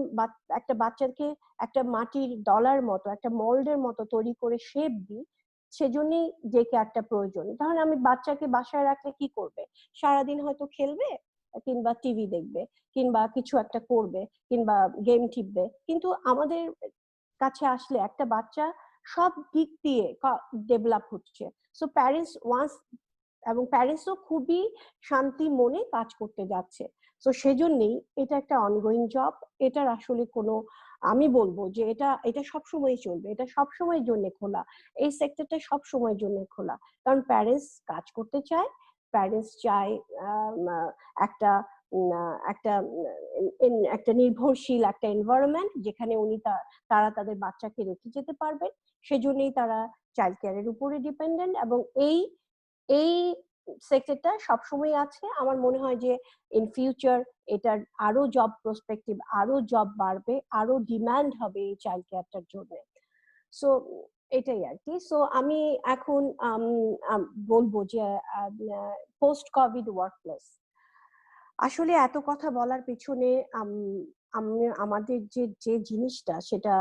একটা বাচ্চাকে একটা মাটির দলার মতো, একটা মোল্ডের মতো তৈরি করে শেপ দিই, সেজন্যই ডে কেয়ারটা প্রয়োজন। তাহলে আমি বাচ্চাকে বাসায় রাখলে কি করবে? সারাদিন হয়তো খেলবে, কিংবা টিভি দেখবে, কিংবা কিছু একটা করবে, কিংবা গেম টিপবে। কিন্তু আমাদের কাছে আসলে একটা বাচ্চা সব দিক দিয়ে ডেভেলপ হচ্ছে। সো প্যারেন্টস ওয়ান্স, এবং প্যারেন্টসও খুবই শান্তি মনে কাজ করতে যাচ্ছে। তো সেজন্যই এটা একটা অনগোয়িং জব। এটার আসলে কোনো, আমি বলবো যে এটা সবসময় চলবে, এটা সবসময়ের জন্য খোলা, এই সেক্টরটা সবসময়ের জন্য খোলা। কারণ প্যারেন্টস কাজ করতে চায়, প্যারেন্টস চায় একটা একটা একটা নির্ভরশীল একটা এনভায়রনমেন্ট যেখানে তারা তাদের বাচ্চাকে রেখে যেতে পারবেন। সেজন্যই তারা চাইল্ড কেয়ারের উপরে ডিপেন্ডেন্ট। এবং এই এই সেক্টরটা সবসময় আছে। আমার মনে হয় যে ইন ফিউচার এটার আরো জব প্রসপেক্টিভ, আরো জব বাড়বে, আরো ডিমান্ড হবে এই চাইল্ড কেয়ারটার জন্য। সো এটাই আর কি। সো আমি এখন বলবো যে পোস্ট কোভিড ওয়ার্কপ্লেস, আসলে এত কথা বলার পিছনে আমাদের যে জিনিসটা, সেটা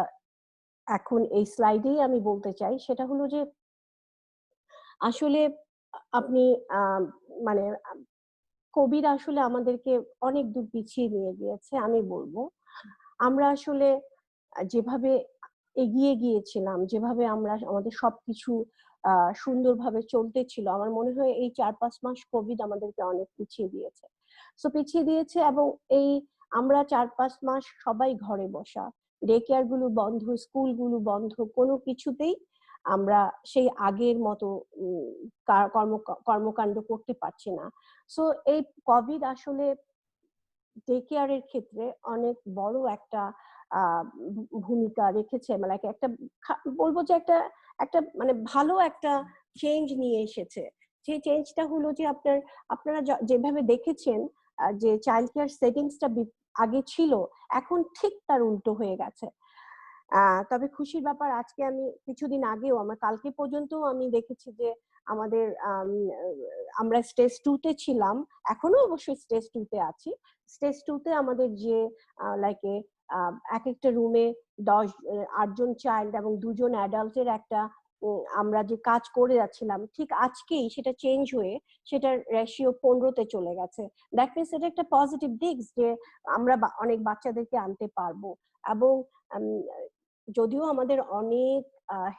এখন এই স্লাইডেই আমি বলতে চাই। সেটা হলো যে আসলে আপনি মানে কোভিড আসলে আমাদেরকে অনেক দূর পিছিয়ে নিয়ে গিয়েছে। আমি বলবো আমরা আসলে যেভাবে এগিয়ে গিয়েছিলাম, যেভাবে আমরা আমাদের সবকিছু সুন্দরভাবে চলতেছিল, আমার মনে হয় এই 4-5 মাস কোভিড আমাদেরকে অনেক পিছিয়ে দিয়েছে। সো পিছিয়ে দিয়েছে, এবং এই আমরা 4-5 মাস সবাই ঘরে বসা, ডে কেয়ার গুলো বন্ধ, স্কুলগুলো বন্ধ, কোনো কিছুতেই আমরা সেই আগের মতো কর্মকাণ্ড করতে পারছি না। সো এই কোভিড আসলে ডে কেয়ারের ক্ষেত্রে অনেক বড় একটা ভূমিকা রেখেছে। মানে একটা বলবো যে একটা মানে ভালো একটা চেঞ্জ নিয়ে এসেছে। সেই চেঞ্জটা হলো যে আপনারা যেভাবে দেখেছেন যে চাইল্ড কেয়ার সেটিংসটা আগে ছিল, এখন ঠিক তার উল্টো হয়ে গেছে। তবে খুশির ব্যাপার, আজকে আমি কিছুদিন আগেও, আমার কালকে পর্যন্ত আমি দেখেছি যে আমাদের আমরা স্টেজ 2 তে ছিলাম, এখনো অবশ্যই স্টেজ 2 তে আছি। স্টেজ 2 তে আমাদের যে লাইক এক একটা রুমে 8 জন চাইল্ড এবং 2 জন অ্যাডাল্টের একটা আমরা যে কাজ করে যাচ্ছিলাম, ঠিক আজকেই সেটা চেঞ্জ হয়ে সেটার রেশিও 15 তে চলে গেছে। দ্যাট মিনস এটা একটা পজিটিভ দিক যে আমরা অনেক বাচ্চাদেরকে আনতে পারবো। এবং যদিও আমাদের অনেক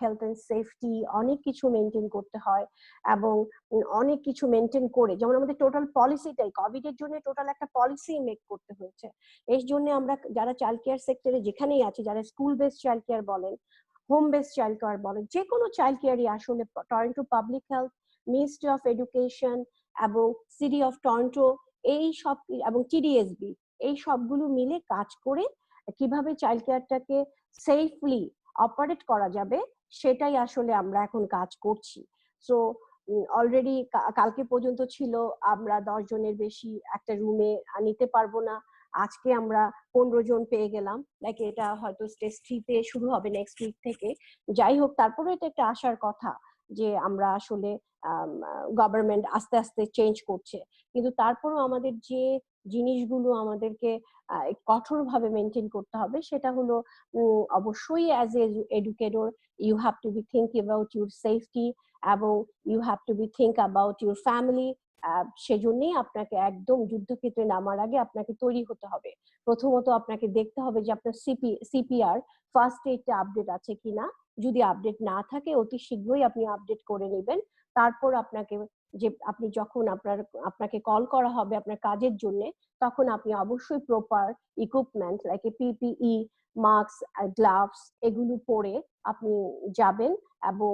হেলথ এন্ড সেফটি অনেক কিছু মেনটেন করতে হয়, এবং অনেক কিছু মেনটেন করে, যেমন আমাদের টোটাল পলিসিটাই কোভিড এর জন্য টোটাল একটা পলিসি মেক করতে হয়েছে। এর জন্য আমরা যারা চাইল্ড কেয়ার সেক্টরে যেখানেই আছি, যারা স্কুল বেসড চাইল্ড কেয়ার বলেন, হোম বেসড চাইল্ড কেয়ার বলেন, যে কোনো চাইল্ড কেয়ারই আসলে Toronto public health, ministry of education এবং সিটি অফ টরন্টো, এই সব এবং টিডিএসবি, এই সবগুলো মিলে কাজ করে কিভাবে চাইল্ড কেয়ারটাকে সেফলি অপারেট করা যাবে, সেটাই আসলে আমরা এখন কাজ করছি। সো অলরেডি কালকে পর্যন্ত ছিল আমরা 10 জনের বেশি একটা রুমে নিতে পারবো না, আজকে আমরা 15 জন পেয়ে গেলাম। লাইক এটা হয়তো স্টেজ 3 তে শুরু হবে নেক্সট উইক থেকে। যাই হোক, তারপরে এটা একটা আশার কথা যে আমরা আসলে গভর্নমেন্ট আস্তে আস্তে চেঞ্জ করছে, কিন্তু তারপরও আমাদের যে জিনিসগুলো আমাদেরকে কঠোরভাবে মেনটেন করতে হবে সেটা হলো অবশ্যই as a educator you have to be think about your safety এবং you have to be think about your family. সেজন্যই আপনাকে একদম যুদ্ধক্ষেত্রে নামার আগে আপনাকে তৈরি হতে হবে। প্রথমত আপনাকে দেখতে হবে যে আপনার সিপিআর ফার্স্ট এইডটা আপডেট আছে কিনা। যদি আপডেট না থাকে অতি শীঘ্রই আপনি আপডেট করে নেবেন। তারপর আপনাকে যে আপনি যখন আপনাকে কল করা হবে আপনার কাজের জন্য, তখন আপনি অবশ্যই proper equipment like PPE, mask, gloves এগুলো পরে আপনি যাবেন এবং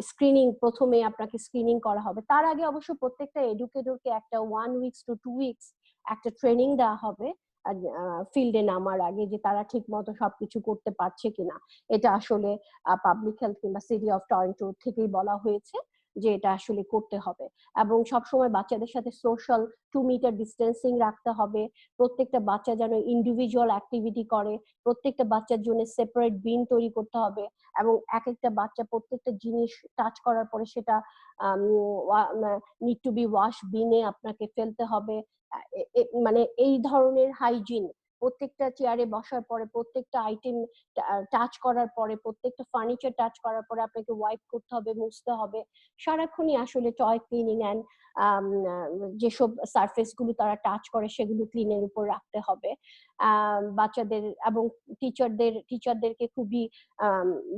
স্ক্রিনিং, প্রথমে আপনাকে স্ক্রিনিং করা হবে। তার আগে অবশ্য প্রত্যেকটা এডুকেটরকে একটা 1 উইকস টু 2 উইকস একটা ট্রেনিং দেওয়া হবে ফিল্ডে নামার আগে, যে তারা ঠিক মতো সবকিছু করতে পারছে কিনা। এটা আসলে পাবলিক হেলথ কিংবা সিটি অফ টরন্টো থেকেই বলা হয়েছে যে এটা আসলে করতে হবে। এবং সবসময় বাচ্চাদের সাথে সোশ্যাল 2 মিটার ডিস্টেন্সিং রাখতে হবে। প্রত্যেকটা বাচ্চা যেন ইন্ডিভিজুয়াল অ্যাক্টিভিটি করে, প্রত্যেকটা বাচ্চার জন্য সেপারেট বিন তৈরি করতে হবে এবং এক একটা বাচ্চা প্রত্যেকটা জিনিস টাচ করার পরে সেটা নিড টু বি ওয়াশ বিনে আপনাকে ফেলতে হবে। মানে এই ধরনের হাইজিন, প্রত্যেকটা চেয়ারে বসার পরে, প্রত্যেকটা আইটেম টাচ করার পরে, প্রত্যেকটা ফার্নিচার টাচ করার পরে আপনাকে ওয়াইপ করতে হবে, মুছতে হবে। সারাক্ষণই আসলে টয় ক্লিনিং অ্যান্ড যেসব সারফেস গুলো তারা টাচ করে সেগুলো ক্লিনের উপর রাখতে হবে। বাচ্চাদের এবং টিচারদেরকে খুবই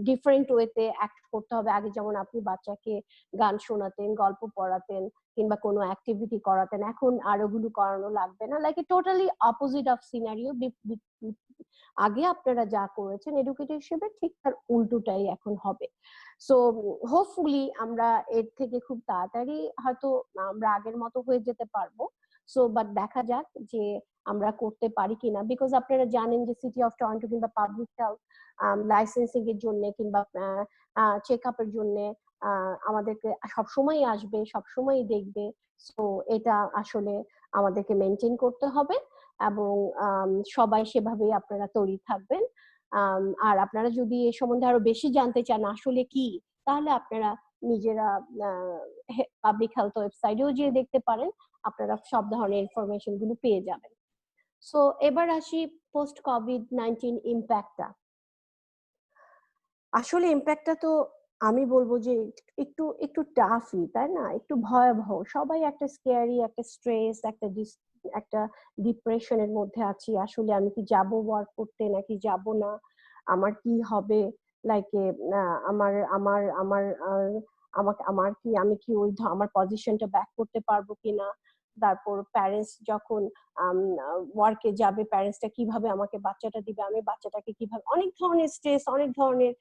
ডিফারেন্ট ওয়েতে অ্যাক্ট করতে হবে। আগে যেমন আপনি বাচ্চাকে গান শোনাতেন, গল্প পড়াতেন কিংবা কোনো অ্যাক্টিভিটি করাতেন, এখন আর ওগুলো করানো লাগবে না। Like totally opposite of scenario. আগে আপনারা যা করেছেন এডুকেটর হিসেবে ঠিক তার উল্টোটাই এখন হবে। সো হোপফুলি আমরা এর থেকে খুব তাড়াতাড়ি হয়তো আমরা আগের মতো হয়ে যেতে পারবো। সো বাট দেখা যাক যে আমরা করতে পারি কিনা। বিকজ আপনারা জানেন যে সিটি অফ টরন্টো কিংবা পাবলিক হেলথ লাইসেন্সিং এর জন্য কিংবা চেক আপের জন্য আমাদেরকে সবসময় আসবে, সবসময় দেখবে। সো এটা আসলে আমাদেরকে মেনটেন করতে হবে এবং সবাই সেভাবেই আপনারা তৈরি থাকবেন। আর আপনারা যদি এ সম্বন্ধে আরো বেশি জানতে চান আসলে কি, তাহলে আপনারা নিজেরা পাবলিক হেলথ ওয়েবসাইটেও যেয়ে দেখতে পারেন, আপনারা সব ধরনের ইনফরমেশন গুলো পেয়ে যাবেন। সো এবার আসি পোস্ট কোভিড-19 ইম্প্যাক্টটা। আসলে ইম্প্যাক্টটা তো আমি বলবো যে একটু একটু টাফই, তাই না? একটু ভয়াবহ। সবাই একটা স্কেয়ারি, একটা স্ট্রেস, একটা ডিপ্রেশনের মধ্যে আছি। আসলে আমি কি যাব ওয়ার্ক করতে নাকি যাব না, আমার কি হবে, লাইক আমার আমার আমার আমাকে আমার কি আমি কি ওই আমার পজিশনটা ব্যাক করতে পারবো কিনা। তারপর প্যারেন্টস যখন ওয়ার্কে যাবে, প্যারেন্টসটা কিভাবে আমাকে বাচ্চাটা দিবে, আমি বাচ্চাটাকে কিভাবে, অনেক ধরনের স্ট্রেস, অনেক ধরনের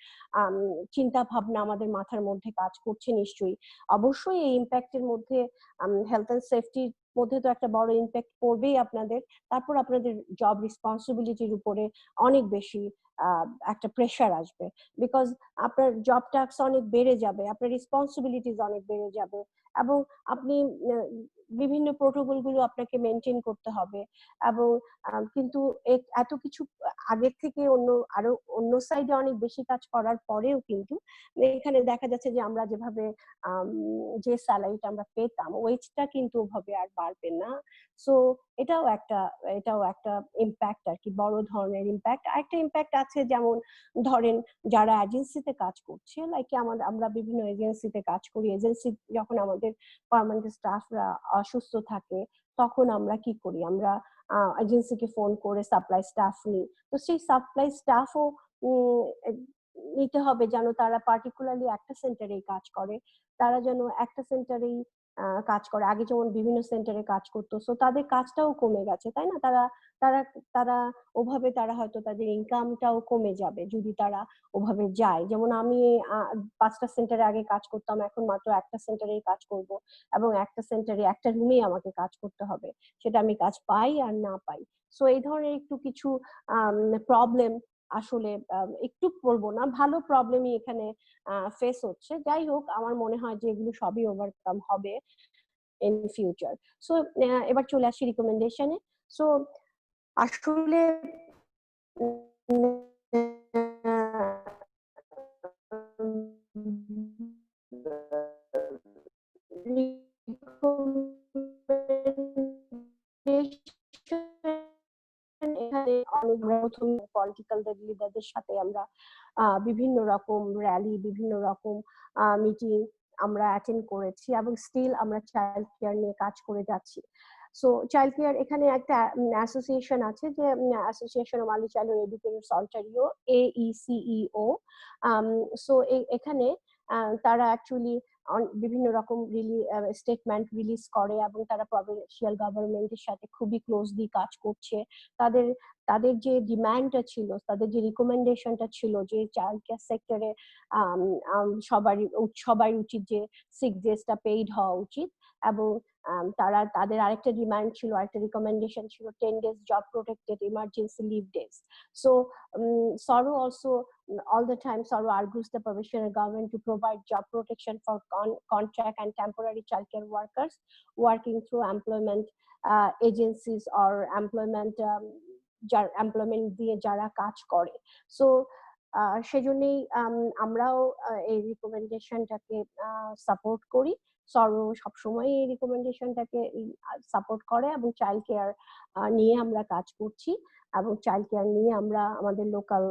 চিন্তা ভাবনা আমাদের মাথার মধ্যে কাজ করছে নিশ্চয়ই। অবশ্যই এই ইম্প্যাক্টের মধ্যে হেলথ এন্ড সেফটির মধ্যে তো একটা বড় ইম্প্যাক্ট পড়বেই আপনাদের। তারপর আপনাদের জব রেসপন্সিবিলিটির উপরে অনেক বেশি একটা প্রেশার আসবে। বিকজ আপনার জব টাস্ক অনেক বেড়ে যাবে, আপনার রেসপন্সিবিলিটিস অনেক বেড়ে যাবে এবং আপনি বিভিন্ন প্রোটোকল গুলো আপনাকে মেনটেন করতে হবে। এবং কিন্তু এত কিছু আগের থেকে অন্য সাইডে অনেক বেশি কাজ করার পরেও কিন্তু এখানে দেখা যাচ্ছে যে আমরা যেভাবে যে স্যালারিটা আমরা পেতাম ওয়েজটা কিন্তু ওভাবে আর বাড়বে না। সো এটাও একটা ইম্প্যাক্ট আর কি, বড় ধরনের ইম্প্যাক্ট। আরেকটা ইম্প্যাক্ট আছে, যেমন ধরেন যারা এজেন্সিতে কাজ করছে, লাইক আমরা বিভিন্ন এজেন্সিতে কাজ করি, এজেন্সি যখন আমাদের পার্মানেন্ট স্টাফরা অসুস্থ থাকে তখন আমরা কি করি, আমরা এজেন্সিকে ফোন করে সাপ্লাই স্টাফ নিই। তো সেই সাপ্লাই স্টাফও নিতে হবে যেন তারা পার্টিকুলারলি একটা সেন্টারেই কাজ করে, তারা যেন একটা সেন্টারেই কাজ করে। আগে যেমন বিভিন্ন সেন্টারে কাজ করতো, সো তাদের কাজটাও কমে গেছে, তাই না? তারা তারা তারা ওভাবে তারা হয়তো তাদের ইনকামটাও কমে যাবে যদি তারা ওভাবে যায়। যেমন আমি 5টা সেন্টারে আগে কাজ করতাম, এখন মাত্র একটা সেন্টারেই কাজ করব এবং একটা সেন্টারে একটা রুমেই আমাকে কাজ করতে হবে, সেটা আমি কাজ পাই আর না পাই। সো এই ধরনের একটু কিছু প্রবলেম আসলে একটু বলবো না, ভালো প্রবলেমই এখানে ফেস হচ্ছে। যাই হোক, আমার মনে হয় যে এগুলো সবই ওভারকাম হবে ইন ফিউচার। সো এবার চলে আসি রিকমেন্ডেশনে। সো আসলে পলিটিক্যাল লিডারদের সাথে আমরা বিভিন্ন রকম র্যালি, বিভিন্ন রকম মিটিং আমরা অ্যাটেন্ড করেছি এবং স্টিল আমরা চাইল্ড কেয়ার নিয়ে কাজ করে যাচ্ছি। সো চাইল্ড কেয়ার এখানে একটা অ্যাসোসিয়েশন আছে, যে association of early childhood educators Ontario, AECEO। So এখানে তারা অ্যাকচুয়ালি বিভিন্ন রকম স্টেটমেন্ট রিলিজ করে এবং তারা প্রভিন্সিয়াল গভর্নমেন্টের সাথে খুবই ক্লোজলি কাজ করছে। তাদের তাদের যে ডিমান্ডটা ছিল, তাদের যে রিকমেন্ডেশনটা ছিল যে চাইল্ড কেয়ার সেক্টরে সবাই উচিত যে 6 ডেজটা পেইড হওয়া উচিত, এবং তাদের আরেকটা ডিমান্ড ছিল, আরেকটা রিকমেন্ডেশন ছিল 10 days job protected emergency leave days. So SORO also all the time SORO argues the provisional government to provide job protection for contract and temporary childcare workers working through employment agencies or employment দিয়ে যারা কাজ করে। সো সেজন্যই আমরাও এই রিকমেন্ডেশনটাকে সাপোর্ট করি। SORO সবসময় এই রিকমেন্ডেশনটাকে সাপোর্ট করে এবং চাইল্ড কেয়ার নিয়ে আমরা কাজ করছি, এবং চাইল্ড কেয়ার নিয়ে আমরা আমাদের লোকাল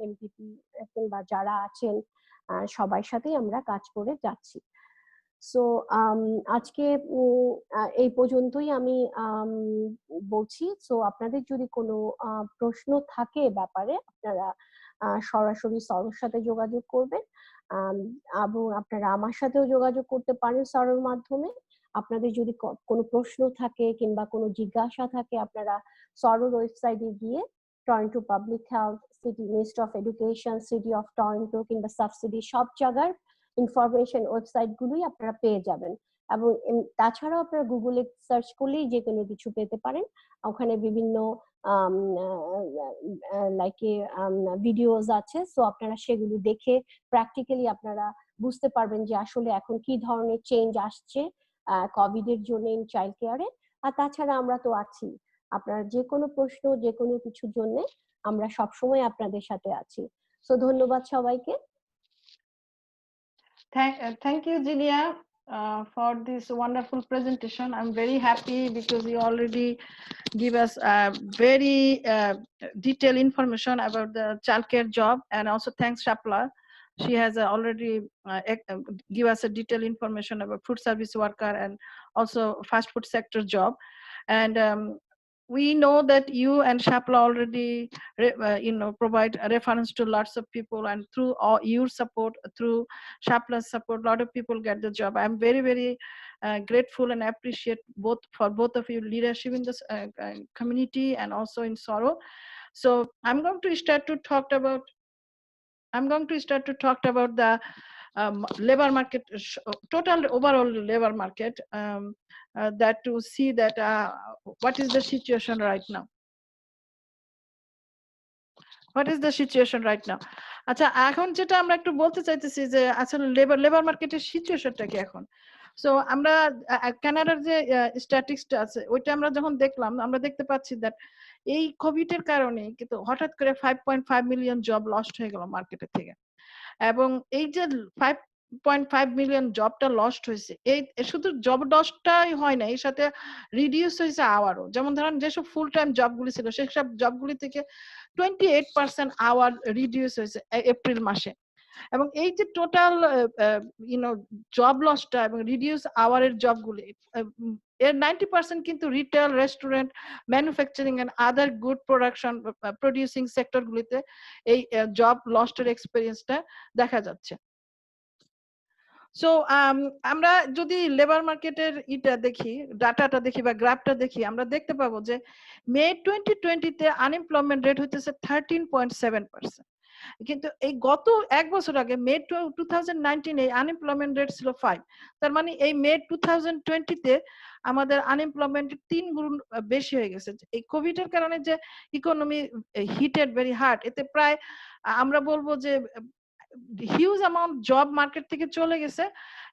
এমপিপি কিংবা যারা আছেন সবার সাথেই আমরা কাজ করে যাচ্ছি। সো আজকে এই পর্যন্তই আমি বলছি। সো আপনাদের যদি কোনো প্রশ্ন থাকে ব্যাপারে, আপনারা সরাসরি SOROর সাথে যোগাযোগ করবেন, এবং আপনারা আমার সাথেও যোগাযোগ করতে পারেন SOROর মাধ্যমে। আপনাদের যদি কোনো প্রশ্ন থাকে কিংবা কোনো জিজ্ঞাসা থাকে, আপনারা SOROর ওয়েবসাইটে গিয়ে Toronto public health, city ministry of education, city of Toronto কিংবা সাবসিডি সব জায়গার ইনফরমেশন ওয়েবসাইট গুলোই আপনারা পেয়ে যাবেন। এবং তাছাড়াও আপনারা গুগলে সার্চ করলেই যে কোনো কিছু পেতে পারেন। ওখানে বিভিন্ন ভিডিওস আছে, সো আপনারা সেগুলো দেখে প্র্যাকটিক্যালি আপনারা বুঝতে পারবেন যে আসলে এখন কি ধরনের চেঞ্জ আসছে কোভিড এর জন্য চাইল্ড কেয়ারে। আর তাছাড়া আমরা তো আছি, আপনার যে কোনো প্রশ্ন, যে কোনো কিছুর জন্য আমরা সবসময় আপনাদের সাথে আছি। সো ধন্যবাদ সবাইকে। Thank you, Jilia, for this wonderful presentation. I'm very happy because you already give us very detailed information about the childcare job, and also thanks Shapla. She has already give us a detailed information about food service worker and also fast food sector job. And we know that you and Shapla already provide a reference to lots of people, and through all your support, through Shapla's support, a lot of people get the job. I'm very, very grateful and appreciate both of you leadership in this community and also in SORO. So I'm going to start to talk about the labor market, total overall labor market, that to see that what is the situation right now. What is the situation right now? আচ্ছা, এখন যেটা আমরা একটু বলতে চাইতেছি যে আসলে লেবার মার্কেটের সিচুয়েশনটা কি এখন। সো আমরা কানাডার যে স্ট্যাটিস্টিক্সটা আছে ওইটা আমরা যখন দেখলাম, আমরা দেখতে পাচ্ছি দ্যাট এই কোভিড এর কারণে কিন্তু হঠাৎ করে 5.5 মিলিয়ন জব লস্ট হয়ে গেল মার্কেটের থেকে। এবং এই যে 5.5 মিলিয়ন জবটা লস্ট হয়েছে, এই শুধু জব লস্টটাই হয় না, এর সাথে রিডিউস হয়েছে আওয়ারও। যেমন ধরেন যেসব ফুল টাইম জবগুলি ছিল সেসব জবগুলি থেকে 28% আওয়ার রিডিউস হয়েছে এপ্রিল মাসে। এবং এই যে টোটাল জব লসটা এবং রিডিউস আওয়ারের জবগুলি, এর 90% কিন্তু retail, restaurant, manufacturing and other good production producing সেক্টরগুলিতে এই জব লস্টের এক্সপেরিয়েন্সটা দেখা যাচ্ছে। সো আমরা যদি লেবার মার্কেটের ডাটাটা দেখি বা গ্রাফটা দেখি, আমরা দেখতে পাবো যে মে 2020-তে আনএমপ্লয়মেন্ট রেট হইতেছে 13.7%, কিন্তু এই গত এক বছর আগে মে 2019 এই আনএমপ্লয়মেন্ট রেট ছিল 5। তার মানে এই মে 2020-তে আমাদের আনএমপ্লয়মেন্ট 3 গুণ বেশি হয়ে গেছে। এই কোভিড এর কারণে যে ইকোনমি হিটেড ভেরি হার্ড, এতে প্রায় আমরা বলবো যে হিউজ অ্যামাউন্ট জব মার্কেট থেকে চলে গেছে,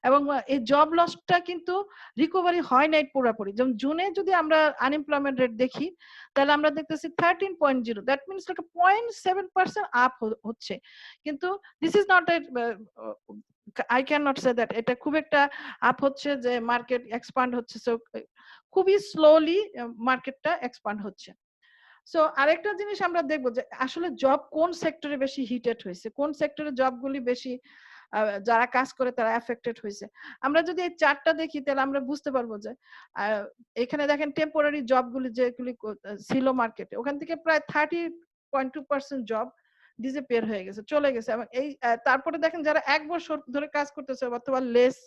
এবং এই জব লসটা কিন্তু রিকভারি হয় নাই পুরোপুরি। যেমন জুনে যদি আমরা আনএমপ্লয়মেন্ট রেট দেখি, তাহলে আমরা দেখতেছি 13.0, দ্যাট মিনস লাইক 0.7% আপ হচ্ছে। কিন্তু this is not I cannot say that এটা খুব একটা আপ হচ্ছে যে মার্কেট এক্সপান্ড হচ্ছে, সো খুবই স্লোলি মার্কেটটা এক্সপান্ড হচ্ছে। সো আরেকটা জিনিস আমরা দেখবো যে আসলে জব কোন সেক্টরে বেশি হিটেড হয়েছে, কোন সেক্টরে জবগুলি বেশি যারা কাজ করে তারা এফেক্টেড হয়েছে। আমরা যদি এই চার্টটা দেখি তাহলে আমরা বুঝতে পারবো যে এখানে দেখেন টেম্পোরারি জবগুলি যেগুলি ছিল মার্কেটে, ওখান থেকে প্রায় 30.2% জব ডিসঅ্যাপিয়ার হয়ে গেছে, চলে গেছে। এবং এই তারপরে দেখেন যারা 1 বছর ধরে কাজ করতেছে অথবা লেস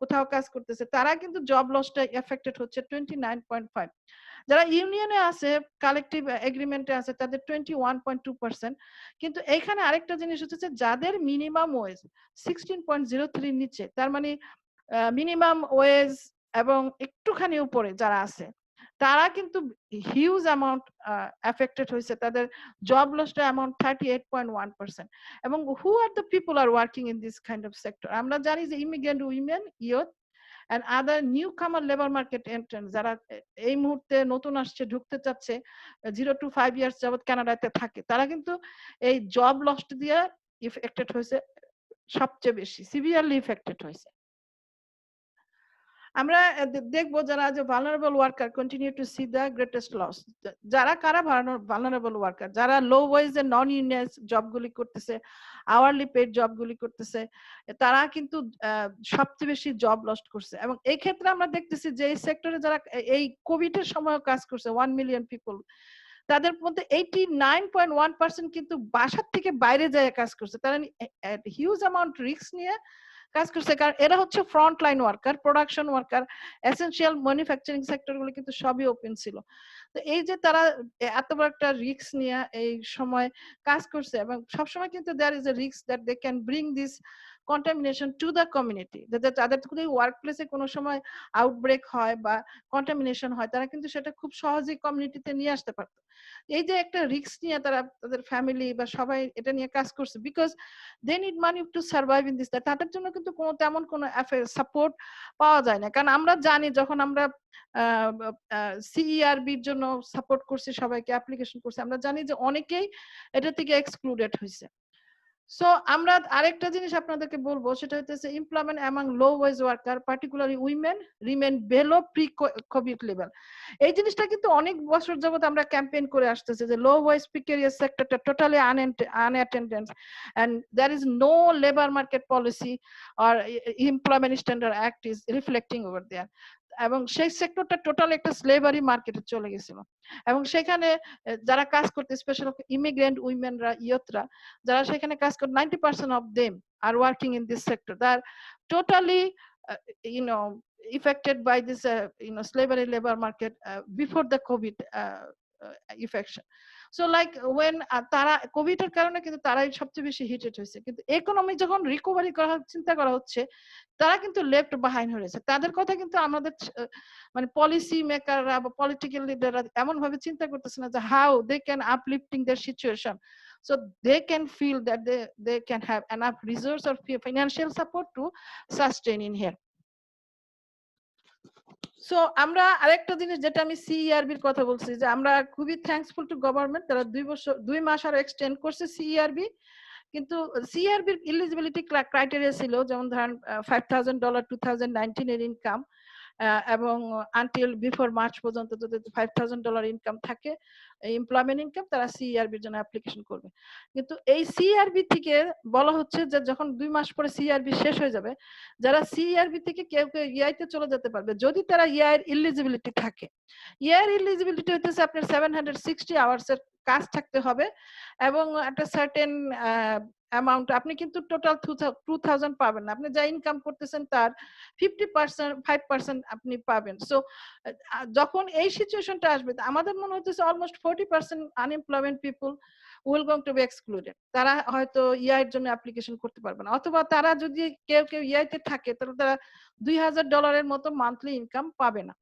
কোথাও কাজ করতেছে, তারা কিন্তু জব লসটা এফেক্টেড হচ্ছে 29.5। যারা ইউনিয়নে আছে, কালেকটিভ এগ্রিমেন্টে আছে, তাদের 21.2%। কিন্তু এইখানে আরেকটা জিনিস হচ্ছে যে যাদের মিনিমাম ওয়েজ 16.03 নিচে, তার মানে মিনিমাম ওয়েজ এবং একটুখানি উপরে যারা আছে, তারা কিন্তু হিউজ অ্যামাউন্ট এফেক্টেড হয়েছে, তাদের জব লসটা অ্যামাউন্ট 38.1%। এবং who are the people are working in this kind of sector? আমরা জানি যে immigrant women, youth and other newcomer labor market entrants যারা এই মুহূর্তে নতুন আসছে, ঢুকতে চাচ্ছে, 0 to 5 ইয়ার্স যাবত কানাডাতে থাকে, তারা কিন্তু এই জব লস্ট দিয়ে ইফেক্টেড হয়েছে, সবচেয়ে বেশি সিভিয়ারলি ইফেক্টেড হয়েছে। আমরা দেখবো যারা যে vulnerable worker continue to see the greatest loss. যারা কারা ভালনারেবল ওয়ার্কার? যারা লো ওয়েজ এর নন ইউনিয়ন জবগুলি করতেছে, আওয়ারলি পেড জবগুলি করতেছে, তারা কিন্তু সবচেয়ে বেশি জব লস্ট করছে। এবং এই ক্ষেত্রে আমরা দেখতেছি যে এই সেক্টরে যারা এই কোভিড এর সময় কাজ করছে, 1 মিলিয়ন পিপল, তাদের মধ্যে 89.1% কিন্তু বাসার থেকে বাইরে যায় কাজ করছে। তারা হিউজ অ্যামাউন্ট রিস্ক নিয়ে কাজ করছে, কারণ এরা হচ্ছে front line worker, production worker, essential manufacturing sector গুলো কিন্তু সবই ওপেন ছিল। তো এই যে তারা এত বড় একটা রিস্ক নিয়ে এই সময় কাজ করছে, এবং সবসময় কিন্তু there is a risk that they can bring this contamination to the community. তাদের যদি ওয়ার্ক প্লেসে কোনো সময় আউটব্রেক হয় বা কন্টামিনেশন হয়, তারা কিন্তু সেটা খুব সহজেই কমিউনিটিতে নিয়ে আসতে পারতো। এই যে একটা রিস্ক নিয়ে তারা তাদের ফ্যামিলি বা সবাই এটা নিয়ে কাজ করছে, because they need money to survive in this. তাদের জন্য কিন্তু কোনো তেমন কোনো সাপোর্ট পাওয়া যায় না। কারণ আমরা জানি যখন আমরা সিইআরবির জন্য সাপোর্ট করছি, সবাইকে অ্যাপ্লিকেশন করছি, আমরা জানি যে অনেকেই এটা থেকে এক্সক্লুডেড হয়েছে। সো আমরা আরেকটা জিনিস আপনাদেরকে বলবো, সেটা হচ্ছে employment among low wage worker particularly women remain below pre covid level. এই জিনিসটা কিন্তু অনেক বছর যাবত আমরা ক্যাম্পেইন করে আসতেছি যে লো ওয়েজ প্রিকেরিয়াস সেক্টরটা totally unattendance, and there is no labour market policy or employment standard act is reflecting over there. এবং সেই সেক্টরটা টোটাল একটা স্লেভারি মার্কেটে চলে গেছিল। এবং সেখানে যারা কাজ করতে, স্পেশাল ইমিগ্রেন্ট উইমেনরা, ইয়ুথরা যারা সেখানে কাজ করে, 90% of them are working in this sector. They are totally affected by this slavery labor market before the COVID affection. So like when তারা কোভিড এর কারণে কিন্তু তারাই সবচেয়ে বেশি হিটেড হয়েছে, কিন্তু ইকোনমি যখন রিকভারি করার চিন্তা করা হচ্ছে, তারা কিন্তু লেফট বিহাইন্ড হয়েছে। তাদের কথা কিন্তু আমাদের মানে পলিসি মেকাররা বা পলিটিক্যাল লিডাররা এমন ভাবে চিন্তা করতেছে না যে how they can uplifting their situation, so they can feel that they can have enough resource or financial support to sustain in here. So আমরা আরেকটা জিনিস যেটা আমি সিইআরবির কথা বলছি, যে আমরা খুবই থ্যাঙ্কসফুল টু গভর্নমেন্ট, তারা 2 মাস আরো এক্সটেন্ড করছে সিইআরবি। কিন্তু সিইআরবির এলিজিবিলিটি ক্রাইটেরিয়া ছিল যেমন ধরেন $5,000 2019 এর ইনকাম, এবং আনটিল বিফোর মার্চ পর্যন্ত যদি $5,000 ইনকাম থাকে, এমপ্লয়মেন্ট ইনকাম, তারা সিইআরবির জন্য অ্যাপ্লিকেশন করবে। কিন্তু এই সিইআরবি থেকে বলা হচ্ছে যে যখন 2 মাস পরে সিইআরবি শেষ হয়ে যাবে, যারা সিইআরবি থেকে কেউ কেউ ইআইতে চলে যেতে পারবে যদি তারা ইআইয়ের এলিজিবিলিটি থাকে। ইআইয়ের এলিজিবিলিটি হচ্ছে আপনার 760 আওয়ার্স এর কাজ থাকতে হবে, এবং একটা সার্টেন অ্যামাউন্ট, আপনি কিন্তু টোটাল 2000 পাবেন না, আপনি যা ইনকাম করতেছেন তার 5% আপনি পাবেন। সো যখন এই সিচুয়েশনটা আসবে, আমাদের মনে হচ্ছে almost 40% unemployment people will going to B excluded. তারা হয়তো ইআই এর জন্য অ্যাপ্লিকেশন করতে পারবে না, অথবা তারা যদি কেউ কেউ ইআইতে থাকে তাহলে তারা $2,000 এর মতো মান্থলি ইনকাম পাবে না।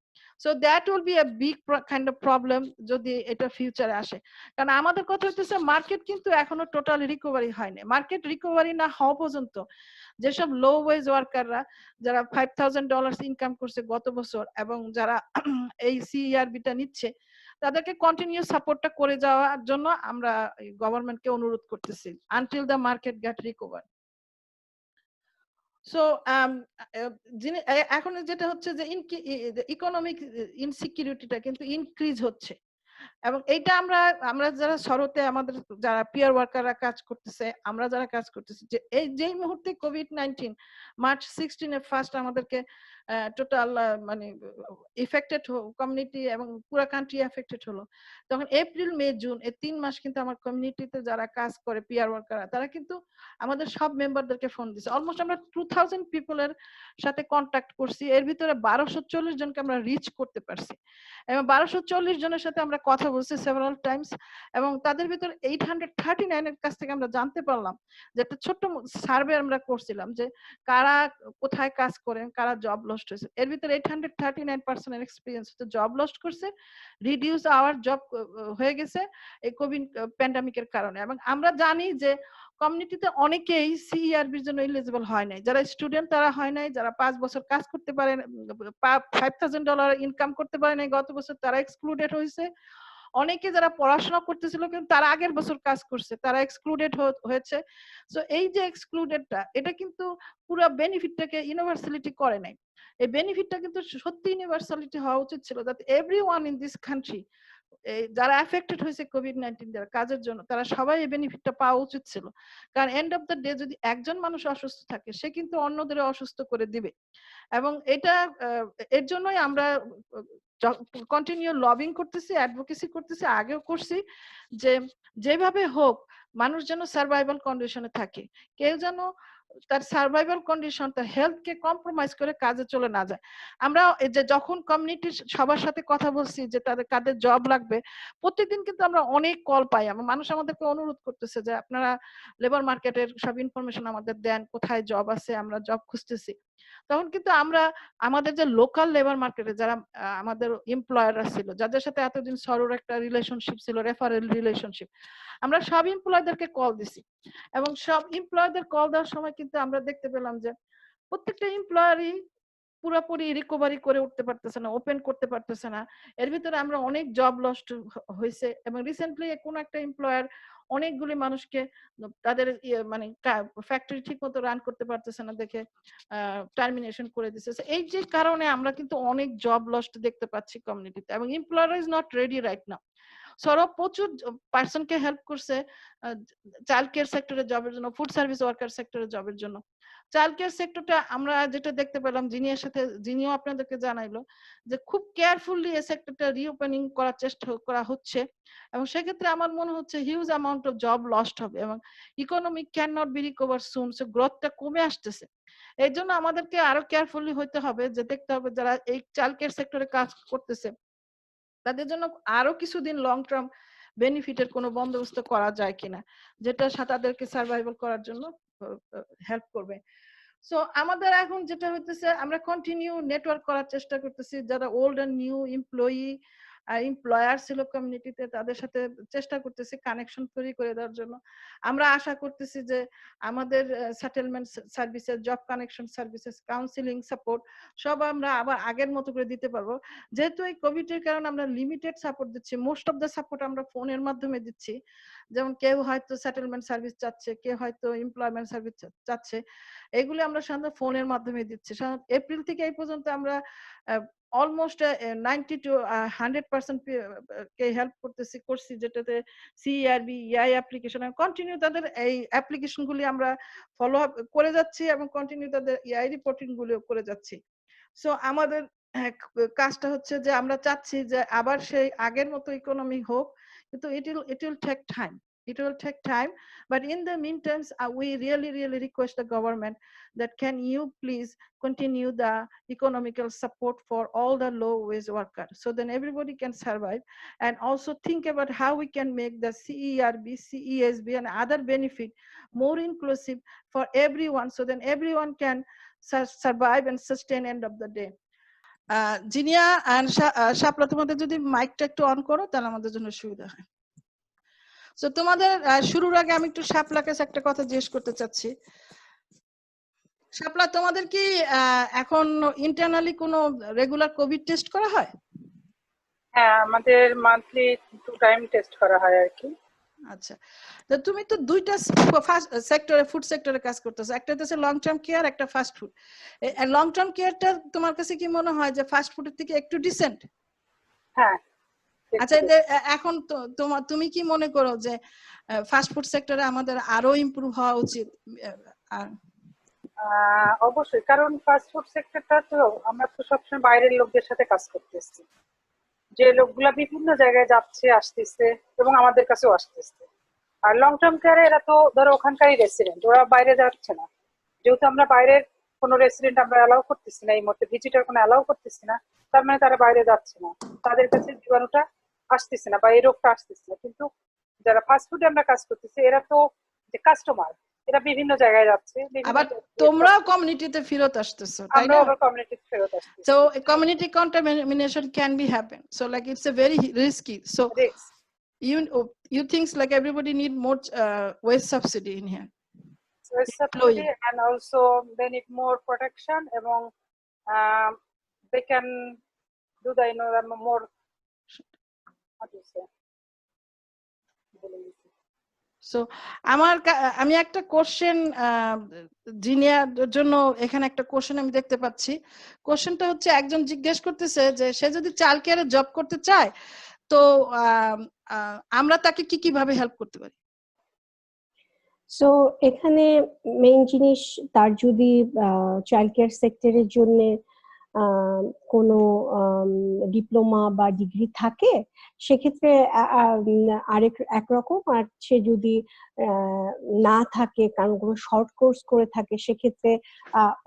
So that will be a big kind of problem যদি এটা ফিউচারে আসে। কারণ আমাদের কথা হচ্ছে মার্কেট কিন্তু এখনো টোটালি রিকভারি হয়নি। মার্কেট রিকভারি না হওয়া পর্যন্ত যেসব লো ওয়েজ ওয়ার্কাররা যারা $5,000 ইনকাম করছে গত বছর, এবং যারা এই সিইআরবিটা নিচ্ছে, তাদেরকে কন্টিনিউ সাপোর্টটা করে যাওয়ার জন্য আমরা গভর্নমেন্টকে অনুরোধ করতেছি until the market get recover. So এখন যেটা হচ্ছে যে ইকোনমিক ইনসিকিউরিটিটা কিন্তু ইনক্রিজ হচ্ছে, এবং এইটা আমরা আমরা যারা শরতে আমাদের যারা পিয়ার ওয়ার্কাররা কাজ করতেছে, আমরা যারা কাজ করতেছি, যে এই যেই মুহূর্তে কোভিড-19 মার্চ 16 এর ফার্স্ট আমাদেরকে টোটাল মানে ইফেক্টেড কমিউনিটি এবং পুরো কান্ট্রি এফেক্টেড হলো, তখন এপ্রিল মে জুন এই 3 মাস কিন্তু আমার কমিউনিটিতে যারা কাজ করে পিয়ার ওয়ার্কাররা তারা কিন্তু আমাদের সব মেম্বারদেরকে ফোন দিছে। অলমোস্ট আমরা 2000 পিপলের সাথে কন্ট্যাক্ট করছি, এর ভিতরে 1240 জনকে আমরা রিচ করতে পারছি, এবং 1240 জনের সাথে আমরা কথা বলছি সেভারাল টাইমস, এবং তাদের ভিতরে 839 এর কাছ থেকে আমরা জানতে পারলাম যে একটা ছোট্ট সার্ভে আমরা করছিলাম যে কারা কোথায় কাজ করেন, কারা জব লস্ট হয়েছে। এর ভিতরে 839% এর এক্সপিরিয়েন্স হচ্ছে জব লস্ট করছে, রিডিউস আওয়ার জব হয়ে গেছে এই কোভিড প্যান্ডামিকের কারণে। এবং আমরা জানি যে কমিউনিটিতে অনেকেই সিইআরবির জন্য এলিজিবল হয় নাই, যারা স্টুডেন্ট তারা হয় নাই, যারা 5 বছর কাজ করতে পারে $5,000 ইনকাম করতে পারে নাই গত বছর, তারা এক্সক্লুডেড হয়েছে। অনেকে যারা পড়াশোনা করতেছিল কিন্তু তারা আগের বছর কাজ করছে, তারা এক্সক্লুডেড হয়েছে। সো এই যে এক্সক্লুডেডটা, এটা কিন্তু পুরো বেনিফিটটাকে ইউনিভার্সালিটি করে নাই। এই বেনিফিটটা কিন্তু সত্যি ইউনিভার্সালিটি হওয়া উচিত ছিল, যাতে এভরিওয়ান ইন দিস কান্ট্রি যারা এফেক্টেড হয়েছে কোভিড-19 দ্বারা কাজের জন্য, তারা সবাই এই বেনিফিটটা পাওয়া উচিত ছিল। কারণ এন্ড অফ দ্য ডে যদি একজন মানুষ অসুস্থ থাকে, সে কিন্তু অন্যদের অসুস্থ করে দিবে। এবং এটা এর জন্যই আমরা কন্টিনিউ লবিং করতেছি, অ্যাডভোকেসি করতেছি, আগেও করছি, যে যেভাবে হোক মানুষ যেন সার্ভাইভাল কন্ডিশনে থাকে, কেউ যেন তার সার্ভাইভাল কন্ডিশন, তার হেলথকে কম্প্রোমাইজ করে কাজে চলে না যায়। আমরা যে যখন কমিউনিটির সবার সাথে কথা বলছি যে তাদের কাদের জব লাগবে, প্রত্যেকদিন কিন্তু আমরা অনেক কল পাই, মানুষ আমাদেরকে অনুরোধ করতেছে যে আপনারা লেবার মার্কেটের সব ইনফরমেশন আমাদের দেন, কোথায় জব আছে, আমরা জব খুঁজতেছি। তখন কিন্তু আমরা আমাদের যে লোকাল লেবার মার্কেটে যারা আমাদের এমপ্লয়াররা ছিল, যাদের সাথে এতদিন সরোর একটা রিলেশনশিপ ছিল, রেফারেল রিলেশনশিপ, আমরা সব এমপ্লয়ারদেরকে কল দিছি। এবং সব এমপ্লয়ারদের কল দেওয়ার সময় কিন্তু আমরা দেখতে পেলাম যে প্রত্যেকটা এমপ্লয়ারই পুরোপুরি রিকভারি করে উঠতে পারতেছে না, ওপেন করতে পারতেছে না। এর ভিতরে আমরা অনেক জব লস্ট হয়েছে, এবং রিসেন্টলি কোন একটা এমপ্লয়ার অনেকগুলি মানুষকে তাদের মানে ফ্যাক্টরি ঠিক মতো রান করতে পারতেছে না দেখে টার্মিনেশন করে দিচ্ছে। এই যে কারণে আমরা কিন্তু অনেক জব লস্ট দেখতে পাচ্ছি কমিউনিটিতে, এবং employer is not ready right now. Sourav প্রচুর পার্সনকে হেল্প করছে চাইল্ড কেয়ার সেক্টরে জবের জন্য, ফুড সার্ভিস ওয়ার্কার সেক্টরে জবের জন্য। চাইল্ড কেয়ার সেক্টরটা আমরা যেটা দেখতে পেলাম, যিনিও আপনাদেরকে জানাইলো যে খুব কেয়ারফুলি এই সেক্টরটা রিওপেনিং করার চেষ্টা করা হচ্ছে, এবং সেক্ষেত্রে আমার মনে হচ্ছে huge amount of job lost হবে, এবং economy can not be recover soon, so গ্রোথটা কমে আসতেছে। এই জন্য আমাদেরকে আরো কেয়ারফুলি হইতে হবে, যে দেখতে হবে যারা এই চাইল্ড কেয়ার সেক্টরে কাজ করতেছে তাদের জন্য আরো কিছুদিন লং টার্ম বেনিফিটের কোনো বন্দোবস্ত করা যায় কিনা, যেটা তাদেরকে সার্ভাইভাল করার জন্য হেল্প করবে। সো আমাদের এখন যেটা হইতেছে, আমরা কন্টিনিউ নেটওয়ার্ক করার চেষ্টা করতেছি, যারা ওল্ড এন্ড নিউ এমপ্লয়ার ছিল কমিউনিটিতে, তাদের সাথে চেষ্টা করতেছি কানেকশন তৈরি করে দেওয়ার জন্য। আমরা আশা করতেছি যে আমাদের settlement services, job connection services, counselling support সব আমরা আবার আগের মতো করে দিতে পারবো। যেহেতু এই কোভিড এর কারণে আমরা লিমিটেড সাপোর্ট দিচ্ছি, মোস্ট অফ দ্য সাপোর্ট আমরা ফোনের মাধ্যমে দিচ্ছি। যেমন কেউ হয়তো সেটেলমেন্ট সার্ভিস চাচ্ছে, কেউ হয়তো এমপ্লয়মেন্ট সার্ভিস চাচ্ছে, এগুলো আমরা সাধারণত ফোনের মাধ্যমে দিচ্ছি। সাধারণত এপ্রিল থেকে এই পর্যন্ত আমরা অলমোস্ট 90 to 100% কে হেল্প করছি, যেটাতে সিআরবি ইআই অ্যাপ্লিকেশন কন্টিনিউ তাদের এই অ্যাপ্লিকেশন গুলি আমরা ফলো আপ করে যাচ্ছি, এবং কন্টিনিউ তাদের ইআই রিপোর্টিং গুলো করে যাচ্ছি। সো আমাদের কাজটা হচ্ছে যে আমরা চাচ্ছি যে আবার সেই আগের মতো ইকোনমি হোক, কিন্তু it will take time. It will take time, but in the meantime, we really request the government that can you please continue the economical support for all the low wage workers, so then everybody can survive, and also think about how we can make the CERB, CESB and other benefit more inclusive for everyone, so then everyone can survive and sustain end of the day. Jinia আর শাপলা, তোমাদের যদি মাইকটা একটু অন করো তাহলে আমাদের জন্য সুবিধা হয়। তো তোমাদের শুরুর আগে আমি একটু শাপলার কাছে একটা কথা জিজ্ঞেস করতে চাচ্ছি। শাপলা, তোমাদের কি এখন ইন্টারনালি কোনো রেগুলার কোভিড টেস্ট করা হয়? হ্যাঁ, আমাদের মান্থলি 2 টাইম টেস্ট করা হয় আর কি। আচ্ছা, তো তুমি তো দুইটা ফার্স্ট সেক্টরে, ফুড সেক্টরে কাজ করতেছো, একটা হচ্ছে লং টার্ম কেয়ার, একটা ফাস্ট ফুড। লং টার্ম কেয়ারটা তোমার কাছে কি মনে হয় যে ফাস্ট ফুডের থেকে একটু ডিসেন্ট? হ্যাঁ, আচ্ছা, এখন তুমি কি মনে করো যে ফাস্ট ফুড সেক্টরে আমাদের আরো ইমপ্রুভ হওয়া উচিত? অবশ্যই, কারণ ফাস্ট ফুড সেক্টরটা তো আমরা তো সবসময় বাইরের লোকদের সাথে কাজ করতেছি, যে লোকগুলা বিভিন্ন জায়গায় যাচ্ছে আসতেছে এবং আমাদের কাছেও আসতেছে। আর লং টার্ম কেয়ারে এরা তো ধরো ওখানকারই রেসিডেন্ট, ওরা বাইরে যাচ্ছে না। যেহেতু আমরা বাইরের কোনো রেসিডেন্ট আমরা অ্যালাউ করতেছি না, এই মুহূর্তে ভিজিটার কোনো অ্যালাউ করতেছি না, তার মানে তারা বাইরে যাচ্ছে না, তাদের কাছে জীবাণুটা আসতেছে না বা এই রোগটা আসতেছে না। কিন্তু যারা ফাস্ট ফুডে আমরা কাজ করতেছি, এরা তো যে কাস্টমার, এরা বিভিন্ন জায়গায় যাচ্ছে, আবার তোমরাও কমিউনিটিতে ফেরত আসতেছো, তাই আমরা না? আবার কমিউনিটিতে ফেরত আসতেছি। So community contamination can be happen. So like it's a very risky. So you think like everybody need more waste subsidy in here. Subsidy and also they need more protection এবং they can do the more, how to say, so আমি একটা কোশ্চেন জিনিয়ার জন্য এখানে একটা কোশ্চেন আমি দেখতে পাচ্ছি। কোশ্চেনটা হচ্ছে একজন জিজ্ঞেস করতেছে যে সে যদি চাইল্ড কেয়ারে জব করতে চায় তো আমরা তাকে কি কিভাবে হেল্প করতে পারি? সো এখানে মেইন জিনিস, তার যদি চাইল্ড কেয়ার সেক্টরের জন্য কোনো ডিপ্লোমা বা ডিগ্রি থাকে সেক্ষেত্রে আরেক একরকম, আর সে যদি না থাকে, কারণ কোনো শর্ট কোর্স করে থাকে সেক্ষেত্রে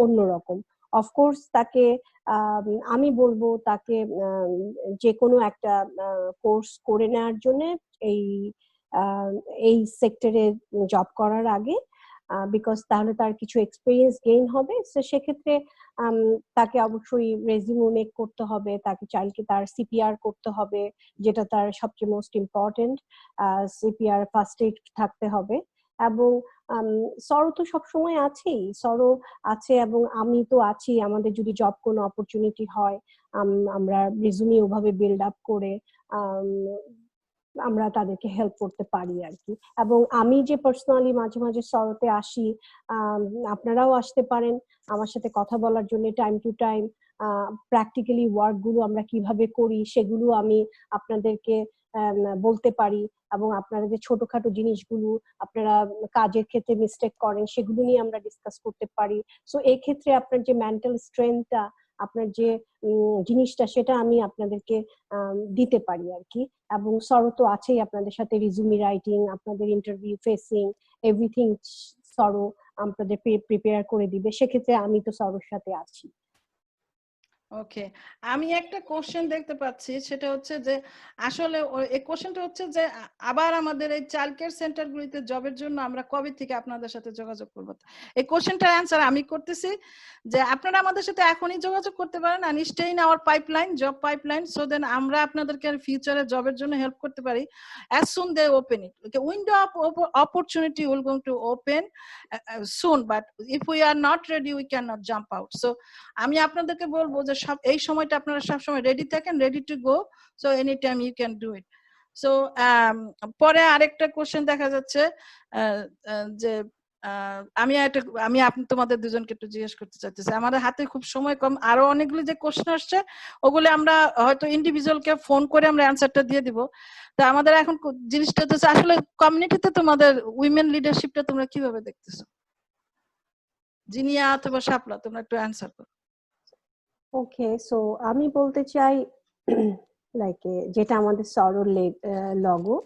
অন্যরকম। অফকোর্স তাকে আমি বলবো তাকে যে কোনো একটা কোর্স করে নেওয়ার জন্য এই সেক্টরে জব করার আগে, বিকজ তাহলে তার কিছু এক্সপিরিয়েন্স গেইন হবে। তো সেক্ষেত্রে তাকে অবশ্যই রেজিউমে মেক করতে হবে, তাকে চাইল্ডকে তার সিপিআর করতে হবে, যেটা তার সবচেয়ে most important. CPR first aid থাকতে হবে। এবং সরো তো সবসময় আছেই, সরো আছে এবং আমি তো আছি। আমাদের যদি জব কোনো অপরচুনিটি হয়, আমরা রেজুমে ওভাবে বিল্ড আপ করে আমরা তাদেরকে হেল্প করতে পারি আর কি। এবং আমি যে পার্সোনালি মাঝে মাঝে সরতে আসি, আপনারাও আসতে পারেন আমার সাথে কথা বলার জন্য। Time to time practically work গুলো আমরা কিভাবে করি সেগুলো আমি আপনাদেরকে বলতে পারি, এবং আপনারা যে ছোটখাটো জিনিসগুলো আপনারা কাজের ক্ষেত্রে মিস্টেক করেন সেগুলো নিয়ে আমরা ডিসকাস করতে পারি। সো এই ক্ষেত্রে আপনার যে মেন্টাল স্ট্রেংথটা, আপনার যে জিনিসটা, সেটা আমি আপনাদেরকে দিতে পারি আর কি। এবং সরো তো আছেই আপনাদের সাথে, রিজুমি রাইটিং, আপনাদের ইন্টারভিউ ফেসিং, এভরিথিং সরো আপনাদের প্রিপেয়ার করে দিবে। সেক্ষেত্রে আমি তো সরোর সাথে আছি। ওকে, আমি একটা কোশ্চেন দেখতে পাচ্ছি, সেটা হচ্ছে যে আসলে এই কোশ্চেনটা হচ্ছে যে আবার আমাদের এই চাইল্ড কেয়ার সেন্টারগুলিতে জবের জন্য আমরা কবে থেকে আপনাদের সাথে যোগাযোগ করব? এই কোশ্চেনটার অ্যান্সার আমি করতেছি যে আপনারা আমাদের সাথে এখনই যোগাযোগ করতে পারেন, and stay in our pipeline, job pipeline, so then আমরা আপনাদেরকে ফিউচারে জবের জন্য হেল্প করতে পারি as soon they open it. Okay, window of opportunity will going to open soon, but if we are not ready we cannot jump out. So আমি আপনাদেরকে বলবো যে এই সময়টা আপনারা সবসময় রেডি থাকেন, ready to go, so any time you can do it. So পরে আরেকটা কোশ্চেন দেখা যাচ্ছে যে আমি তোমাদের দুজনকে একটু জিজ্ঞেস করতে চাইতেছি, আমাদের হাতে খুব সময় কম, আরো অনেকগুলো যে কোশ্চেন আসছে ওগুলো আমরা হয়তো ইন্ডিভিজুয়ালকে ফোন করে আমরা অ্যান্সারটা দিয়ে দিব। তা আমাদের এখন জিনিসটা হচ্ছে আসলে কমিউনিটিতে তোমাদের উইমেন লিডারশিপটা তোমরা কিভাবে দেখতেছো? জিনিয়া অথবা শাপলা, তোমরা একটু অ্যান্সার করো। ওকে, সো আমি বলতে চাই লাইক যেটা আমাদের সরোর লগো,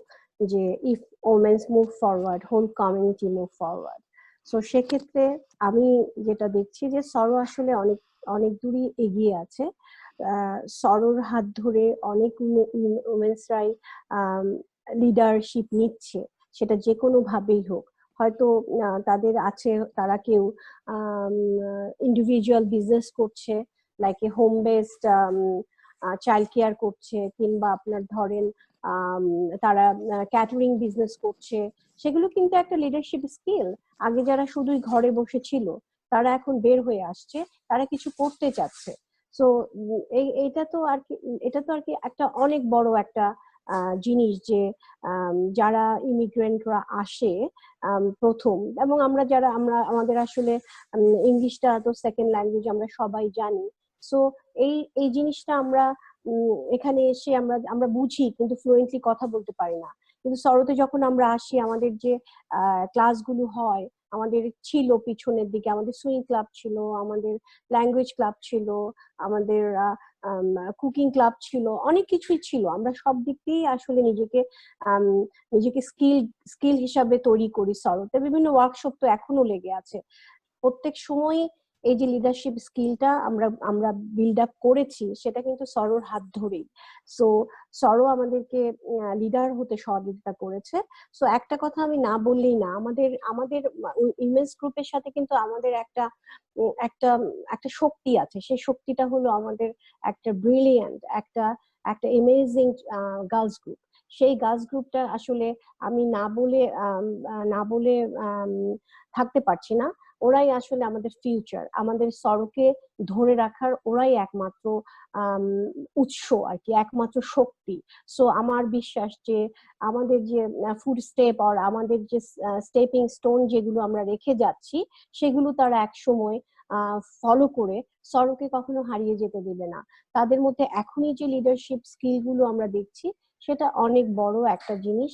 যে if women's move forward, whole community move forward. So সেক্ষেত্রে আমি যেটা দেখছি যে সরো আসলে অনেক অনেক দূরই এগিয়ে আছে। সরোর হাত ধরে অনেক উমেন্সরাই লিডারশিপ নিচ্ছে, সেটা যে কোনো ভাবেই হোক। হয়তো তাদের আছে, তারা কেউ ইন্ডিভিজুয়াল বিজনেস করছে, like a home based child care করছে, কিংবা আপনার ধরেন তারা ক্যাটারিং বিজনেস করছে। সেগুলো কিন্তু একটা লিডারশিপ স্কিল। আগে যারা শুধুই ঘরে বসে ছিল তারা এখন বের হয়ে আসছে, তারা কিছু করতে চাচ্ছে। সো এটা তো আর কি একটা অনেক বড় একটা জিনিস যে যারা ইমিগ্রেন্টরা আসে প্রথম, এবং আমরা যারা আমাদের আসলে ইংলিশটা তো সেকেন্ড ল্যাঙ্গুয়েজ, আমরা সবাই জানি। সো এই এই জিনিসটা আমরা এখানে এসে আমরা বুঝি কিন্তু ফ্লুয়েন্টলি কথা বলতে পারি না। কিন্তু সরোতে যখন আমরা আসি, আমাদের যে ক্লাসগুলো হয়, আমাদের ছিল পিছনের দিকে আমাদের সুইং ক্লাব ছিল, আমাদের ল্যাঙ্গুয়েজ ক্লাব ছিল, আমাদের কুকিং ক্লাব ছিল, অনেক কিছুই ছিল। আমরা সব দিক দিয়েই আসলে নিজেকে স্কিল হিসাবে তৈরি করি। সরোতে বিভিন্ন ওয়ার্কশপ তো এখনো লেগে আছে। প্রত্যেক সময় এই যে লিডারশিপ স্কিলটা আমরা বিল্ড আপ করেছি, সেটা কিন্তু সরোর হাত ধরেই। সো সরো আমাদেরকে লিডার হতে সহযোগিতা করেছে। সো একটা কথা আমি না বললেই না, আমাদের আমাদের ইমেজ গ্রুপের সাথে কিন্তু আমাদের একটা একটা একটা শক্তি আছে। সেই শক্তিটা হলো আমাদের একটা ব্রিলিয়ান্ট, একটা একটা অ্যামেজিং গার্লস গ্রুপ। সেই গার্লস গ্রুপটা আসলে আমি না বলে থাকতে পারছি না। ওরাই আসলে আমাদের ফিউচার, আমাদের সরোকে ধরে রাখার ওরাই একমাত্র উৎস আর কি, একমাত্র শক্তি। সো আমার বিশ্বাস যে আমাদের যে ফুড স্টেপ আর আমাদের যে স্টেপিং স্টোন যেগুলো আমরা রেখে যাচ্ছি, সেগুলো তারা এক সময় ফলো করে সরোকে কখনো হারিয়ে যেতে দেবে না। তাদের মধ্যে এখনই যে লিডারশিপ স্কিল গুলো আমরা দেখছি, সেটা অনেক বড় একটা জিনিস।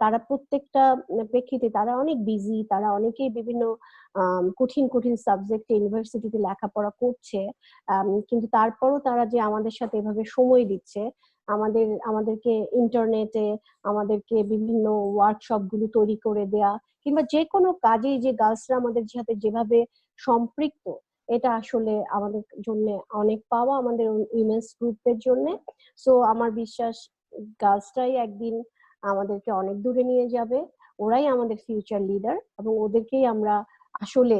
তারা প্রত্যেকটা প্রেক্ষিতে তারা অনেক বিজি, তারা অনেকেই বিভিন্ন কঠিন কঠিন সাবজেক্টে ইউনিভার্সিটিতে লেখাপড়া করছে, কিন্তু তারপরও তারা যে আমাদের সাথে এভাবে সময় দিচ্ছে, আমাদেরকে ইন্টারনেটে আমাদেরকে বিভিন্ন ওয়ার্কশপ গুলো তৈরি করে দেয়া, কিংবা যে কোনো কাজেই যে গার্লসরা আমাদের সাথে যেভাবে সম্পৃক্ত, এটা আসলে আমাদের জন্য অনেক পাওয়া, আমাদের উইমেন্স গ্রুপের জন্য। সো আমার বিশ্বাস গার্লসরাই একদিন আমাদেরকে অনেক দূরে নিয়ে যাবে। ওরাই আমাদের ফিউচার লিডার, এবং ওদেরকেই আমরা আসলে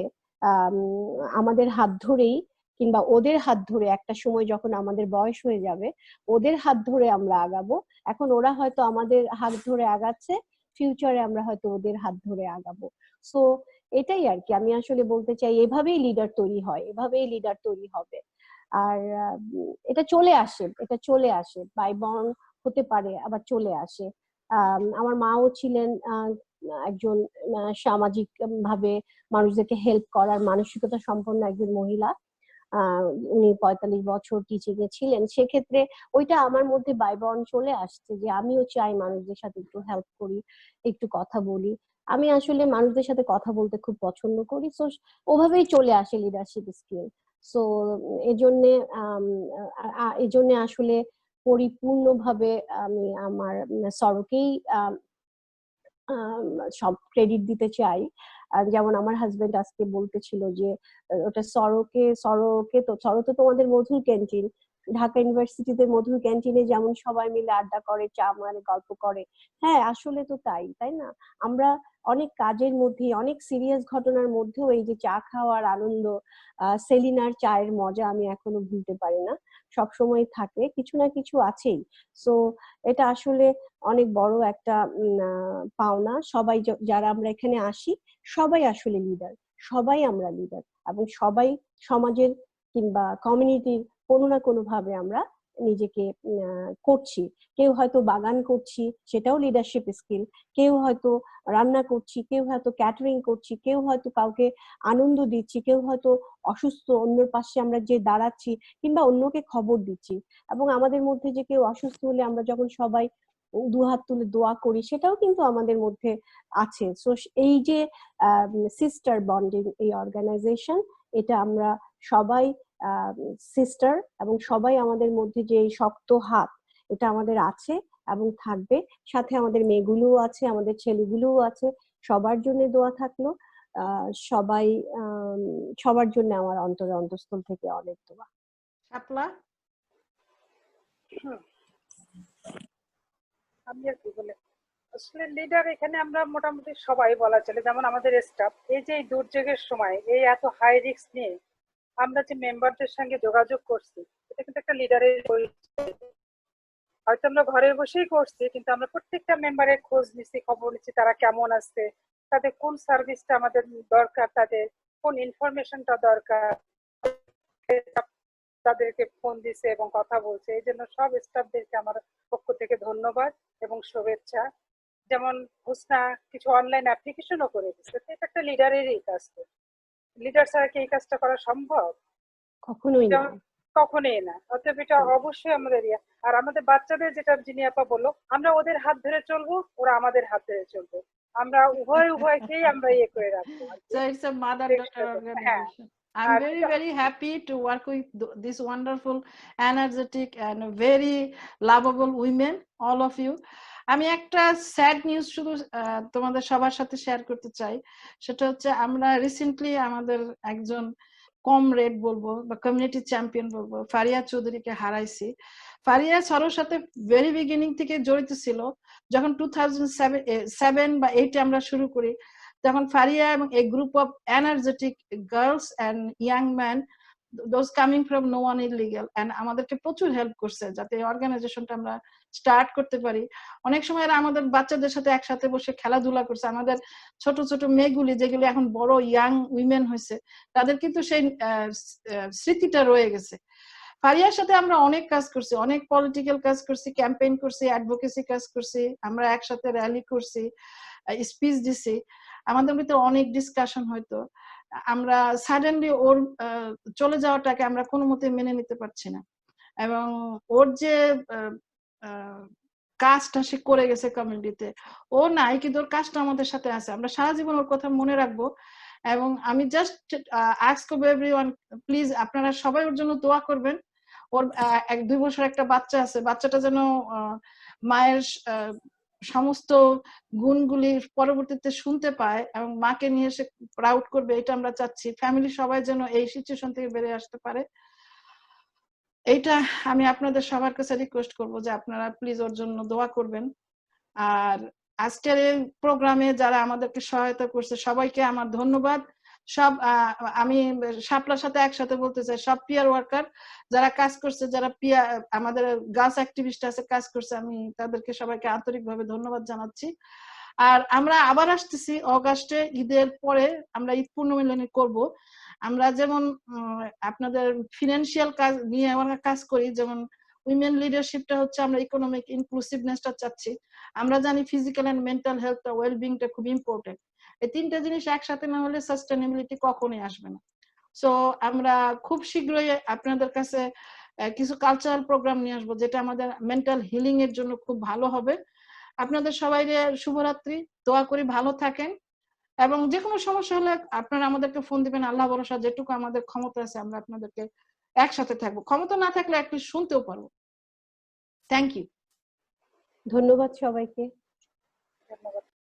আমাদের হাত ধরেই, কিংবা ওদের হাত ধরে একটা সময় যখন আমাদের বয়স হয়ে যাবে, ওদের হাত ধরে আমরা আগাবো। এখন ওরা হয়তো আমাদের হাত ধরে আগাচ্ছে, ফিউচারে আমরা হয়তো ওদের হাত ধরে আগাবো। সো এটাই আর কি আমি আসলে বলতে চাই, এভাবেই লিডার তৈরি হয়, এভাবেই লিডার তৈরি হবে। আর এটা চলে আসে বাই বর্ন হতে পারে, আবার চলে আসে। আমার মাও ছিলেন একজন সামাজিক ভাবে মানুষদেরকে হেল্প করার মানসিকতা সম্পন্ন একজন মহিলা। উনি 45 বছর টিচিং এ ছিলেন। সেক্ষেত্রে ওইটা আমার মধ্যে বাই বর্ন চলে আসছে যে আমিও চাই মানুষদের সাথে একটু হেল্প করি, একটু কথা বলি। আমি আসলে মানুষদের সাথে কথা বলতে খুব পছন্দ করি। সো ওভাবেই চলে আসে লিডারশিপ স্কিল। সো এজন্য আসলে পরিপূর্ণভাবে আমি আমার সরোকেই সব ক্রেডিট দিতে চাই। যেমন আমার হাজবেন্ড আজকে বলতেছিল যে ওটা সরো তো তোমাদের মধুর ক্যান্টিন, ঢাকা ইউনিভার্সিটিতে মধুর ক্যান্টিনে যেমন সবাই মিলে আড্ডা করে, চা মানে গল্প করে। হ্যাঁ, আসলে তো তাই না? আমরা অনেক কাজের মধ্যে, অনেক সিরিয়াস ঘটনার মধ্যেও এই যে চা খাওয়ার আনন্দ, সেলিনার চায়ের মজা আমি এখনো ভুলতে পারি না। সবসময় থাকে, কিছু না কিছু আছেই। সো এটা আসলে অনেক বড় একটা পাওনা। সবাই যারা আমরা এখানে আসি, সবাই আসলে লিডার, সবাই আমরা লিডার, এবং সবাই সমাজের কিংবা কমিউনিটির কোনো না কোনো ভাবে আমরা নিজেকে করছি। কেউ হয়তো বাগান করছি, সেটাও লিডারশিপ স্কিল। কেউ হয়তো রান্না করছি, কেউ হয়তো ক্যাটারিং করছি, কেউ হয়তো কাউকে আনন্দ দিচ্ছি, কেউ হয়তো অসুস্থ, অন্যের পাশে আমরা যে দাঁড়াচ্ছি, কিংবা অন্যকে খবর দিচ্ছি। এবং আমাদের মধ্যে যে কেউ অসুস্থ হলে আমরা যখন সবাই দুহাত তুলে দোয়া করি, সেটাও কিন্তু আমাদের মধ্যে আছে। সো এই যে সিস্টার বন্ডিং, এই অর্গানাইজেশন, এটা আমরা সবাই সিস্টার, এবং সবাই আমাদের মধ্যে যে শক্ত হাত, এটা আমাদের আছে এবং থাকবে। সাথে আমাদের মেয়েগুলোও আছে, আমাদের ছেলেগুলোও আছে। সবার জন্য দোয়া থাকলো। সবাই সবার জন্য আমার অন্তঃস্থল থেকে অনেক দোয়া। শাপলা, আমি আর কি বলে, আসলে লিডার এখানে আমরা মোটামুটি সবাই বলা চলে। যেমন আমাদের স্টাফ, এই যে দুর্যোগের সময় এই এত হাই রিস্ক নিয়ে আমরা যে মেম্বারদের সঙ্গে যোগাযোগ করছি, এটা কিন্তু একটা লিডারের পরিচয়। হয়তো আমরা ঘরে বসেই করছি, কিন্তু আমরা প্রত্যেকটা মেম্বারের খোঁজ নিচ্ছি, খবর নিচ্ছি তারা কেমন আছে, তাদের কোন সার্ভিসটা আমাদের দরকার, তাদের কোন ইনফরমেশনটা দরকার, তাদেরকে ফোন দিছে এবং কথা বলছে। এই জন্য সব স্টাফদেরকে আমার পক্ষ থেকে ধন্যবাদ এবং শুভেচ্ছা। যেমন হোসনা কিছু অনলাইন অ্যাপ্লিকেশনও করে দিচ্ছে, এটা একটা লিডারেরই কাজ। লিডার ছাড়া কি এই কাজটা করা সম্ভব? কখনোই না। কখনোই না। অতএব এটা অবশ্যই আমাদের আর আমাদের বাচ্চাদের যেটা যিনি আপা বললো, আমরা ওদের হাত ধরে চলবো, ওরা আমাদের হাত ধরে চলবে। আমরা উভয়কেই আমরা করে রাখবো। So it's a mother-daughter হ্যাঁ, organization. I'm আর very, এটা very happy to work with this wonderful, energetic and very lovable women, all of you. আমি একটা স্যাড নিউজ শুধু তোমাদের সবার সাথে শেয়ার করতে চাই। সেটা হচ্ছে আমরা রিসেন্টলি আমাদের একজন কমরেড বলবো বা কমিউনিটি চ্যাম্পিয়ন বলবো, ফারিয়া চৌধুরীকে হারাইছি। ফারিয়া সরোর সাথে ভেরি বিগিনিং থেকে জড়িত ছিল। যখন 2007 বা 8 আমরা শুরু করি, তখন ফারিয়া এবং a group of energetic girls and young men, those coming from no one illegal, and আমাদেরকে প্রচুর হেল্প করছে যাতে এই অর্গানাইজেশনটা আমরা স্টার্ট করতে পারি। অনেক সময় এরা আমাদের বাচ্চাদের সাথে একসাথে বসে খেলাধুলা করছে। আমাদের ছোট ছোট মেয়েগুলি যেগুলি এখন বড় ইয়াং উইমেন হয়েছে, তাদের কিন্তু সেই স্মৃতিটা রয়ে গেছে। ফারিয়ার সাথে আমরা অনেক কাজ করছি, অনেক পলিটিক্যাল কাজ করছি, ক্যাম্পেইন করছি, অ্যাডভোকেসি কাজ করছি, আমরা একসাথে র্যালি করছি, স্পিচ দিছি, আমাদের ভিতরে অনেক ডিসকাশন হয়তো। আমরা সাডেনলি ওর চলে যাওয়াটাকে আমরা কোনো মতে মেনে নিতে পারছি না, এবং ওর যে কাজটা সে করে গেছে কমিউনিটিতে, ও নাই কিন্তু ওর কাজটা আমাদের সাথে আছে। আমরা সারা জীবন ওর কথা মনে রাখবো। এবং আমি জাস্ট আস্ক এভরিওয়ান, প্লিজ আপনারা সবাই ওর জন্য দোয়া করবেন। ওর 1-2 বছর একটা বাচ্চা আছে, বাচ্চাটা যেন মায়ের সমস্ত গুণগুলি পরবর্তীতে শুনতে পায় এবং মাকে নিয়ে সে প্রাউড করবে, এটা আমরা চাচ্ছি। ফ্যামিলি সবাই যেন এই সিচুয়েশন থেকে বেরিয়ে আসতে পারে, এইটা আমি আপনাদের সবার কাছে রিকোয়েস্ট করবো যে আপনারা প্লিজ ওর জন্য দোয়া করবেন। আর আজকের এই প্রোগ্রামে যারা আমাদেরকে সহায়তা করছে সবাইকে আমার ধন্যবাদ। সব আমি শাপলার সাথে একসাথে বলতে চাই, সব পিয়ার ওয়ার্কার যারা কাজ করছে, যারা পিয়ার আমাদের গাছ অ্যাক্টিভিস্ট আছে কাজ করছে, আমি তাদেরকে সবাইকে আন্তরিকভাবে ধন্যবাদ জানাচ্ছি। আর আমরা আবার আসতেছি অগাস্টে, ঈদের পরে আমরা ঈদ পুনর্মিলনী করব। আমরা যেমন আপনাদের ফিনান্সিয়াল কাজ নিয়ে আমরা কাজ করি, যেমন উইমেন লিডারশিপটা হচ্ছে আমরা ইকোনমিক ইনক্লুসিভনেসটা চাচ্ছি। আমরা জানি ফিজিক্যাল এন্ড মেন্টাল হেলথ ওয়েলবিংটা খুব ইম্পর্টেন্ট। এই তিনটা জিনিস একসাথে না হলে সাস্টেনেবিলিটি কখনোই আসবে না। সো আমরা খুব শীঘ্রই আপনাদের কাছে কিছু কালচারাল প্রোগ্রাম নিয়ে আসবো যেটা আমাদের মেন্টাল হিলিং এর জন্য খুব ভালো হবে। আপনাদের সবাইকে শুভরাত্রি, দোয়া করি ভালো থাকেন, এবং যে কোনো সমস্যা হলে আপনারা আমাদেরকে ফোন দিবেন। আল্লাহ ভরসা যেটুকু আমাদের ক্ষমতা আছে আমরা আপনাদেরকে একসাথে থাকবো, ক্ষমতা না থাকলে একটু শুনতেও পারবো। Thank you. ধন্যবাদ সবাইকে।